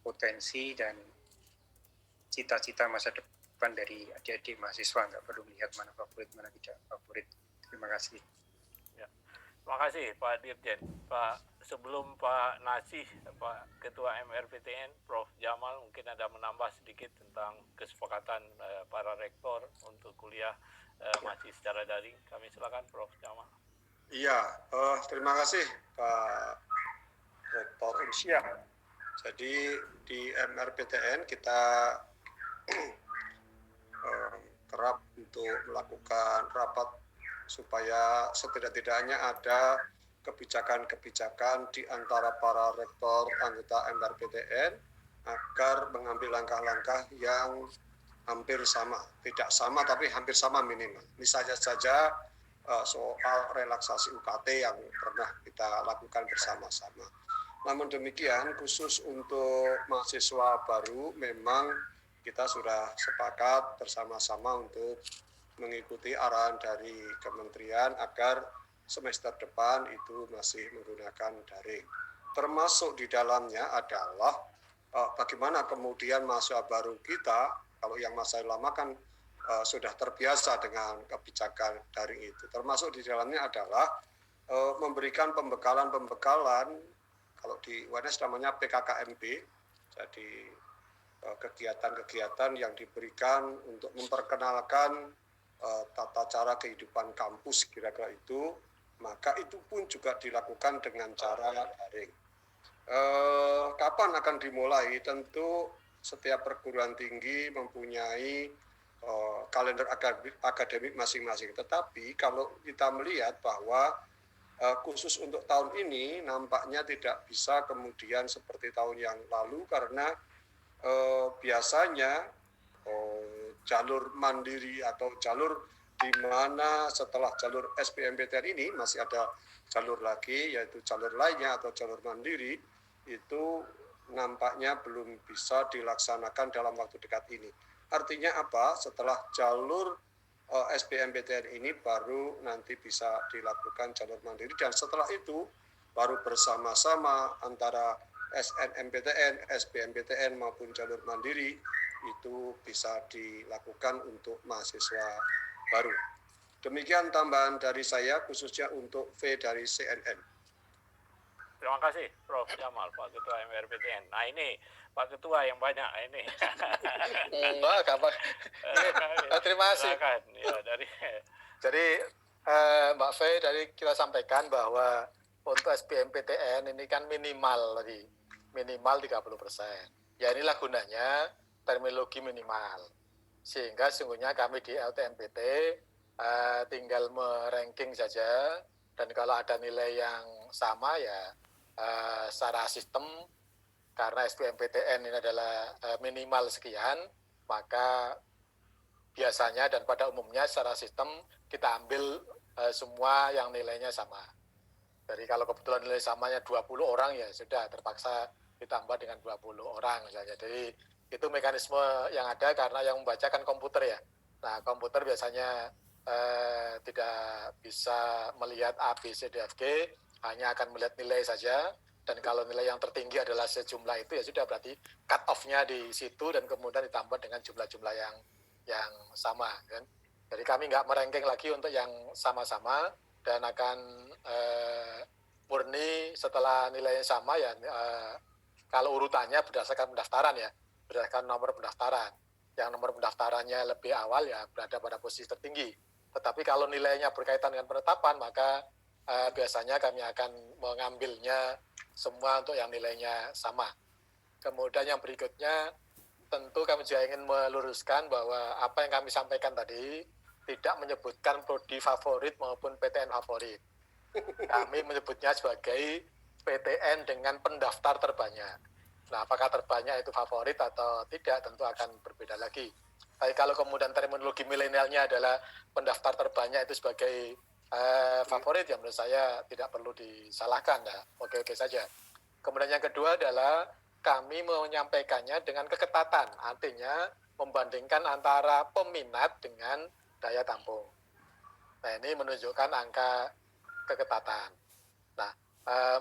potensi dan cita-cita masa depan dari adik-adik mahasiswa. Nggak perlu melihat mana favorit, mana tidak favorit. Terima kasih. Ya. Terima kasih Pak Dirjen. Pak, sebelum Pak Nasih, Pak Ketua MRPTN, Prof. Jamal mungkin ada menambah sedikit tentang kesepakatan para rektor untuk kuliah masih secara daring. Kami silakan Prof. Jamal. Iya, terima kasih Pak Rektor Unsia. Jadi di MRPTN kita kerap untuk melakukan rapat supaya setidak-tidaknya ada kebijakan-kebijakan di antara para rektor anggota MRPTN agar mengambil langkah-langkah yang hampir sama, tidak sama tapi hampir sama minimal. Misalnya saja soal relaksasi UKT yang pernah kita lakukan bersama-sama. Namun demikian, khusus untuk mahasiswa baru memang kita sudah sepakat bersama-sama untuk mengikuti arahan dari kementerian agar semester depan itu masih menggunakan daring. Termasuk di dalamnya adalah bagaimana kemudian mahasiswa baru kita, kalau yang masa lama kan sudah terbiasa dengan kebijakan daring itu. Termasuk di dalamnya adalah memberikan pembekalan-pembekalan, kalau di UNS namanya PKKMB, jadi kegiatan-kegiatan yang diberikan untuk memperkenalkan tata cara kehidupan kampus kira-kira itu, maka itu pun juga dilakukan dengan cara daring. Kapan akan dimulai? Tentu setiap perguruan tinggi mempunyai kalender akademik masing-masing. Tetapi kalau kita melihat bahwa khusus untuk tahun ini nampaknya tidak bisa kemudian seperti tahun yang lalu, karena biasanya jalur mandiri atau jalur di mana setelah jalur SBMPTN ini masih ada jalur lagi, yaitu jalur lainnya atau jalur mandiri, itu nampaknya belum bisa dilaksanakan dalam waktu dekat ini. Artinya apa? Setelah jalur SBMPTN ini baru nanti bisa dilakukan jalur mandiri, dan setelah itu baru bersama-sama antara SNMPTN, SBMPTN maupun jalur mandiri itu bisa dilakukan untuk mahasiswa baru. Demikian tambahan dari saya khususnya untuk V dari CNN. Terima kasih Prof. Jamal, Pak Ketua MRPTN. Nah ini Pak Ketua yang banyak ini. Enggak, kapan? Terima kasih. Silakan. Ya, Jadi Mbak V, dari kita sampaikan bahwa untuk SBMPTN ini kan minimal 30%. Ya inilah gunanya terminologi minimal. Sehingga sesungguhnya kami di LTMPT tinggal meranking saja, dan kalau ada nilai yang sama ya secara sistem, karena SBMPTN ini adalah minimal sekian, maka biasanya dan pada umumnya secara sistem kita ambil semua yang nilainya sama. Jadi kalau kebetulan nilai samanya 20 orang ya sudah terpaksa ditambah dengan 20 orang misalnya. Jadi itu mekanisme yang ada karena yang membaca kan komputer ya. Nah komputer biasanya tidak bisa melihat A, B, C, D, F, G, hanya akan melihat nilai saja. Dan kalau nilai yang tertinggi adalah sejumlah itu ya sudah, berarti cut off-nya di situ dan kemudian ditambah dengan jumlah-jumlah yang sama kan. Jadi kami nggak meranking lagi untuk yang sama-sama, dan akan murni setelah nilainya sama ya, kalau urutannya berdasarkan pendaftaran ya, berdasarkan nomor pendaftaran. Yang nomor pendaftarannya lebih awal ya berada pada posisi tertinggi. Tetapi kalau nilainya berkaitan dengan penetapan, maka biasanya kami akan mengambilnya semua untuk yang nilainya sama. Kemudian yang berikutnya, tentu kami juga ingin meluruskan bahwa apa yang kami sampaikan tadi tidak menyebutkan prodi favorit maupun PTN favorit. Kami menyebutnya sebagai PTN dengan pendaftar terbanyak. Nah, apakah terbanyak itu favorit atau tidak tentu akan berbeda lagi. Tapi kalau kemudian terminologi milenialnya adalah pendaftar terbanyak itu sebagai favorit, ya menurut saya tidak perlu disalahkan, ya oke-oke saja. Kemudian yang kedua adalah kami menyampaikannya dengan keketatan, artinya membandingkan antara peminat dengan daya tampung. Nah ini menunjukkan angka keketatan. Nah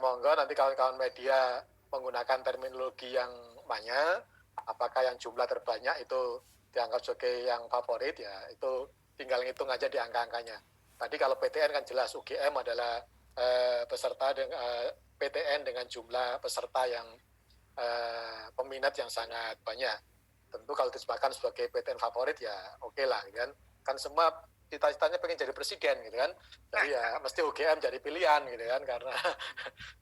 monggo nanti kawan-kawan media menggunakan terminologi yang mana, apakah yang jumlah terbanyak itu dianggap sebagai yang favorit, ya itu tinggal ngitung aja di angka-angkanya. Tadi kalau PTN kan jelas UGM adalah peserta dengan PTN dengan jumlah peserta yang peminat yang sangat banyak. Tentu kalau disebutkan sebagai PTN favorit ya oke lah, kan? Kan semua cita-citanya pengen jadi presiden gitu kan. Jadi ya mesti UGM jadi pilihan gitu kan, karena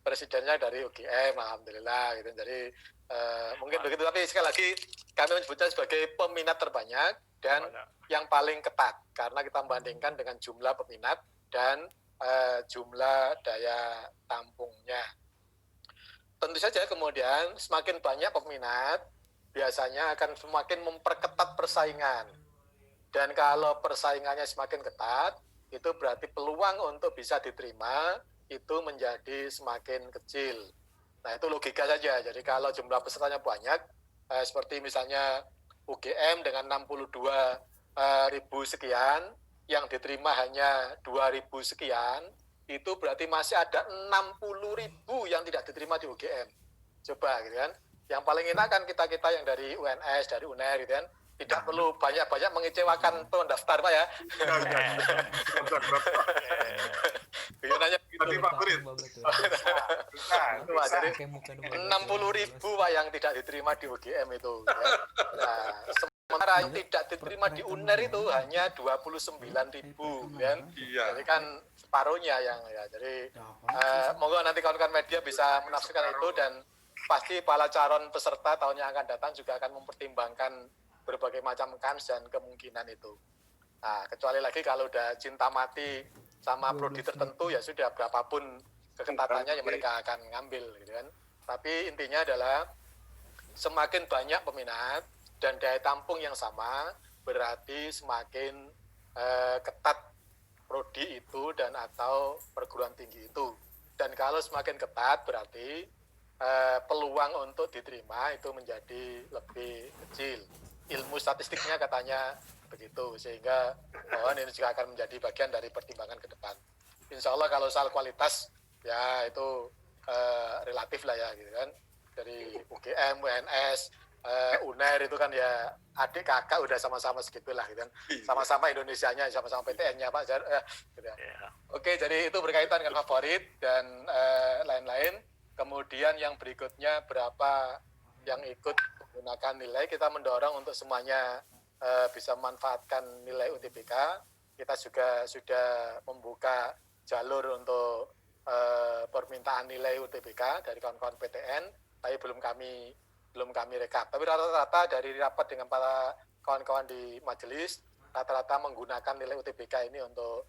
presidennya dari UGM, alhamdulillah gitu. Jadi mungkin begitu, tapi sekali lagi kami menyebutnya sebagai peminat terbanyak dan yang paling ketat, karena kita membandingkan dengan jumlah peminat dan jumlah daya tampungnya. Tentu saja kemudian semakin banyak peminat biasanya akan semakin memperketat persaingan. Dan kalau persaingannya semakin ketat, itu berarti peluang untuk bisa diterima itu menjadi semakin kecil. Nah itu logika saja. Jadi kalau jumlah pesertanya banyak, seperti misalnya UGM dengan 62.000 sekian, yang diterima hanya 2.000 sekian, itu berarti masih ada 60.000 yang tidak diterima di UGM. Coba gitu kan. Yang paling enak kan kita-kita yang dari UNS, dari UNER gitu kan, tidak perlu banyak-banyak mengecewakan pendaftar Pak ya. Nanya gitu. Favorit. Jadi 60.000 Pak yang tidak diterima di UGM itu. Ya. Nah, sementara yang tidak diterima di UNER itu hanya 29.000 kan. Jadi kan separuhnya yang ya. Jadi monggo nanti kawan-kawan media bisa menafsirkan itu, dan pasti para calon peserta tahun yang akan datang juga akan mempertimbangkan berbagai macam kans dan kemungkinan itu. Nah, kecuali lagi kalau udah cinta mati sama prodi tertentu ya sudah, berapapun keketatannya yang mereka akan ngambil gitu kan. Tapi intinya adalah semakin banyak peminat dan daya tampung yang sama, berarti semakin ketat prodi itu dan atau perguruan tinggi itu. Dan kalau semakin ketat berarti peluang untuk diterima itu menjadi lebih kecil. Ilmu statistiknya katanya begitu, sehingga ini juga akan menjadi bagian dari pertimbangan ke depan. Insya Allah kalau soal kualitas ya itu relatif lah ya gitu kan. Dari UGM, UNS, UNER itu kan ya adik kakak udah sama-sama segitulah gitu kan. Sama-sama Indonesianya, sama-sama PTN-nya Pak Jar. Gitu ya. Oke, jadi itu berkaitan dengan favorit dan lain-lain. Kemudian yang berikutnya berapa yang ikut menggunakan nilai, kita mendorong untuk semuanya bisa memanfaatkan nilai UTBK. Kita juga sudah membuka jalur untuk permintaan nilai UTBK dari kawan-kawan PTN, tapi belum kami rekap. Tapi rata-rata dari rapat dengan para kawan-kawan di majelis, rata-rata menggunakan nilai UTBK ini untuk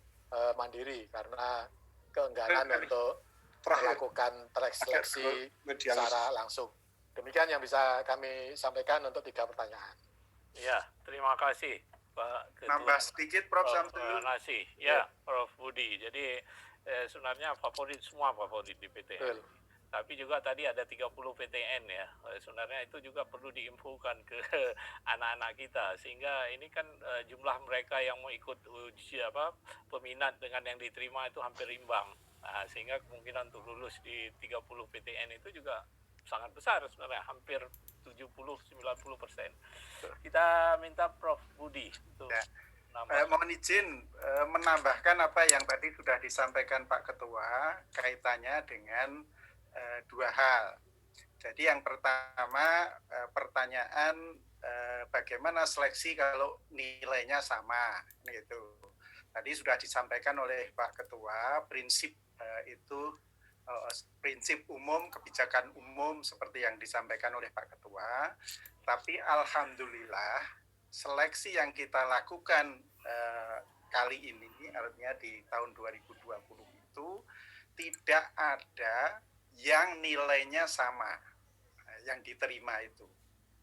mandiri karena keengganan untuk melakukan seleksi secara langsung. Demikian yang bisa kami sampaikan untuk 3 pertanyaan. Ya, terima kasih Pak Ketua. Nambah sedikit Prof. Samsul. Terima kasih. Ya, Prof. Budi. Jadi sebenarnya semua favorit di PTN. Betul. Tapi juga tadi ada 30 PTN ya. Sebenarnya itu juga perlu diinfokan ke anak-anak kita, sehingga ini kan jumlah mereka yang mau ikut uji peminat dengan yang diterima itu hampir imbang. Nah, sehingga kemungkinan untuk lulus di 30 PTN itu juga sangat besar sebenarnya, hampir 70-90%. Kita minta Prof. Budi untuk mohon izin menambahkan apa yang tadi sudah disampaikan Pak Ketua kaitannya dengan 2 hal. Jadi yang pertama pertanyaan bagaimana seleksi kalau nilainya sama gitu. Tadi sudah disampaikan oleh Pak Ketua prinsip itu prinsip umum, kebijakan umum seperti yang disampaikan oleh Pak Ketua. Tapi alhamdulillah seleksi yang kita lakukan kali ini, artinya di tahun 2020 itu tidak ada yang nilainya sama yang diterima itu.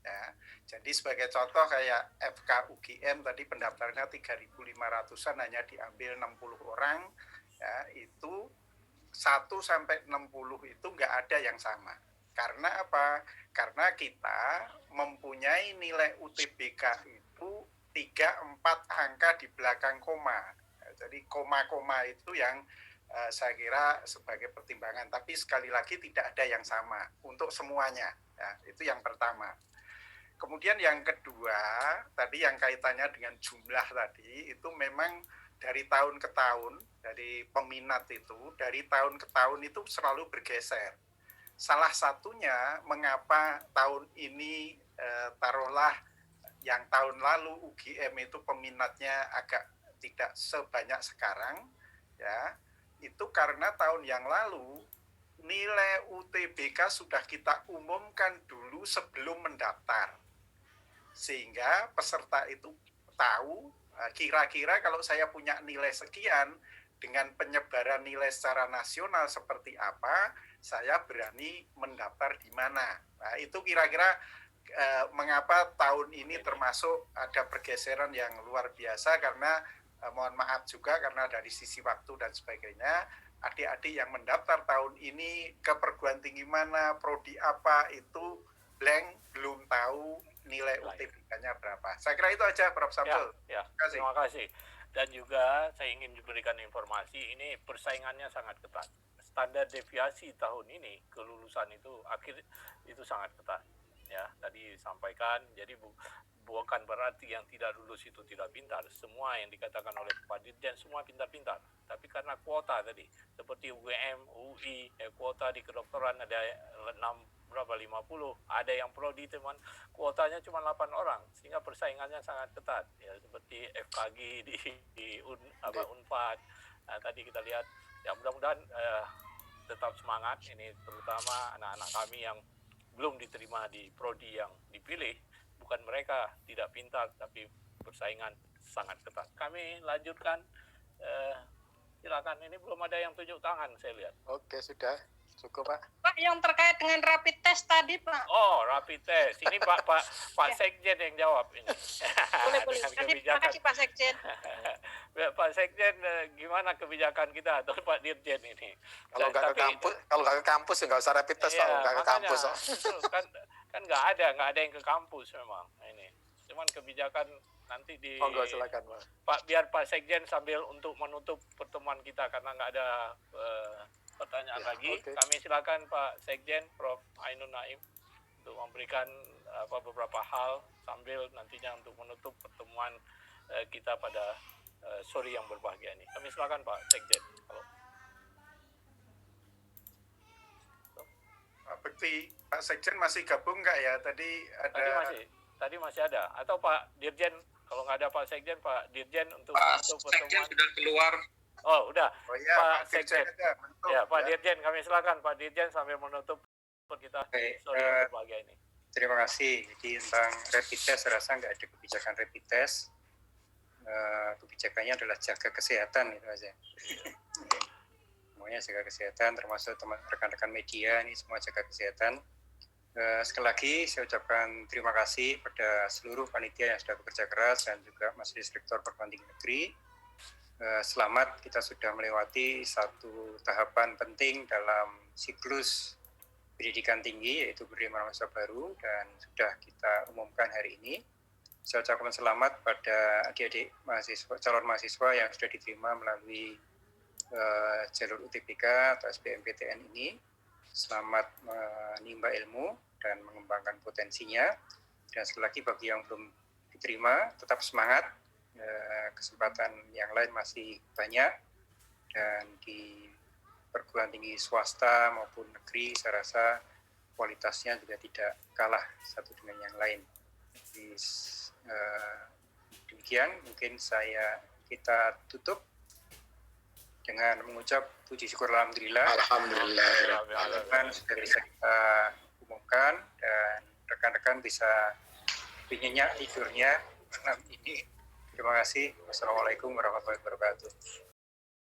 Ya, jadi sebagai contoh kayak FK UGM tadi pendaftarnya 3.500-an hanya diambil 60 orang, ya, itu 1 sampai 60 itu nggak ada yang sama. Karena apa? Karena kita mempunyai nilai UTBK itu 3-4 angka di belakang koma. Jadi koma-koma itu yang saya kira sebagai pertimbangan. Tapi sekali lagi tidak ada yang sama untuk semuanya. Ya, itu yang pertama. Kemudian yang kedua, tadi yang kaitannya dengan jumlah tadi, itu memang dari tahun ke tahun, dari peminat itu, dari tahun ke tahun itu selalu bergeser. Salah satunya mengapa tahun ini taruhlah yang tahun lalu UGM itu peminatnya agak tidak sebanyak sekarang, ya, itu karena tahun yang lalu nilai UTBK sudah kita umumkan dulu sebelum mendaftar. Sehingga peserta itu tahu kira-kira kalau saya punya nilai sekian, dengan penyebaran nilai secara nasional seperti apa, saya berani mendaftar di mana. Nah, itu kira-kira mengapa tahun ini termasuk ada pergeseran yang luar biasa, karena mohon maaf juga karena dari sisi waktu dan sebagainya, adik-adik yang mendaftar tahun ini ke perguruan tinggi mana, prodi apa, itu blank, belum tahu nilai UTBK-nya berapa. Saya kira itu aja Prof. Samsul. Ya, terima kasih. Dan juga saya ingin memberikan informasi, ini persaingannya sangat ketat. Standar deviasi tahun ini kelulusan itu sangat ketat. Ya, tadi disampaikan, jadi bukan berarti yang tidak lulus itu tidak pintar. Semua yang dikatakan oleh Pak Dirjen semua pintar-pintar. Tapi karena kuota tadi, seperti UGM, UI, kuota di kedokteran ada berapa 50, ada yang prodi teman kuotanya cuma 8 orang sehingga persaingannya sangat ketat ya, seperti FKG di Unpad. Nah, tadi kita lihat ya, mudah-mudahan tetap semangat ini, terutama anak-anak kami yang belum diterima di prodi yang dipilih. Bukan mereka tidak pintar, tapi persaingan sangat ketat. Kami lanjutkan, silakan. Ini belum ada yang tunjuk tangan, saya lihat. Oke, sudah cukup Pak. Pak, yang terkait dengan rapid test tadi Pak. Oh, rapid test. Ini Pak Sekjen yang jawab ini. Boleh. Terima kasih Pak Sekjen. Pak Sekjen, gimana kebijakan kita atau Pak Dirjen ini? Kalau nggak ke kampus ya nggak usah rapid test, iya, nggak ke kampus. Kan nggak ada yang ke kampus memang ini. Cuman kebijakan nanti di Silakan Pak, biar Pak Sekjen sambil untuk menutup pertemuan kita karena nggak ada pertanyaan lagi. Okay. Kami silakan Pak Sekjen, Prof. Ainun Naim untuk memberikan beberapa hal sambil nantinya untuk menutup pertemuan kita pada sore yang berbahagia ini. Kami silakan Pak Sekjen. Halo. Pak Bekti, Pak Sekjen masih gabung nggak ya? Tadi masih ada. Atau Pak Dirjen, kalau nggak ada Pak Sekjen, Pak Dirjen untuk pertemuan. Sekjen sudah keluar. Oh, udah. Oh iya, Pak Sekjen. Ya, Pak Dirjen, kami silakan Pak Dirjen sambil menutup kita sore yang berbahagia ini. Terima kasih. Jadi tentang rapid test, saya rasa nggak ada kebijakan rapid test. Kebijakannya adalah jaga kesehatan itu aja. Semuanya jaga kesehatan, termasuk teman rekan-rekan media ini semua jaga kesehatan. Sekali lagi saya ucapkan terima kasih pada seluruh panitia yang sudah bekerja keras dan juga Majelis Rektor Perguruan Tinggi Negeri. Selamat, kita sudah melewati satu tahapan penting dalam siklus pendidikan tinggi, yaitu penerimaan mahasiswa baru, dan sudah kita umumkan hari ini. Saya ucapkan selamat pada adik-adik mahasiswa, calon mahasiswa yang sudah diterima melalui jalur UTBK atau SBMPTN ini. Selamat menimba ilmu dan mengembangkan potensinya. Dan sekali lagi bagi yang belum diterima, tetap semangat. Kesempatan yang lain masih banyak, dan di perguruan tinggi swasta maupun negeri saya rasa kualitasnya juga tidak kalah satu dengan yang lain. Jadi, demikian mungkin kita tutup dengan mengucap puji syukur alhamdulillah. Alhamdulillah sudah bisa kita umumkan dan rekan-rekan bisa lebih nyenyak tidurnya malam ini. Terima kasih. Wassalamualaikum warahmatullahi wabarakatuh.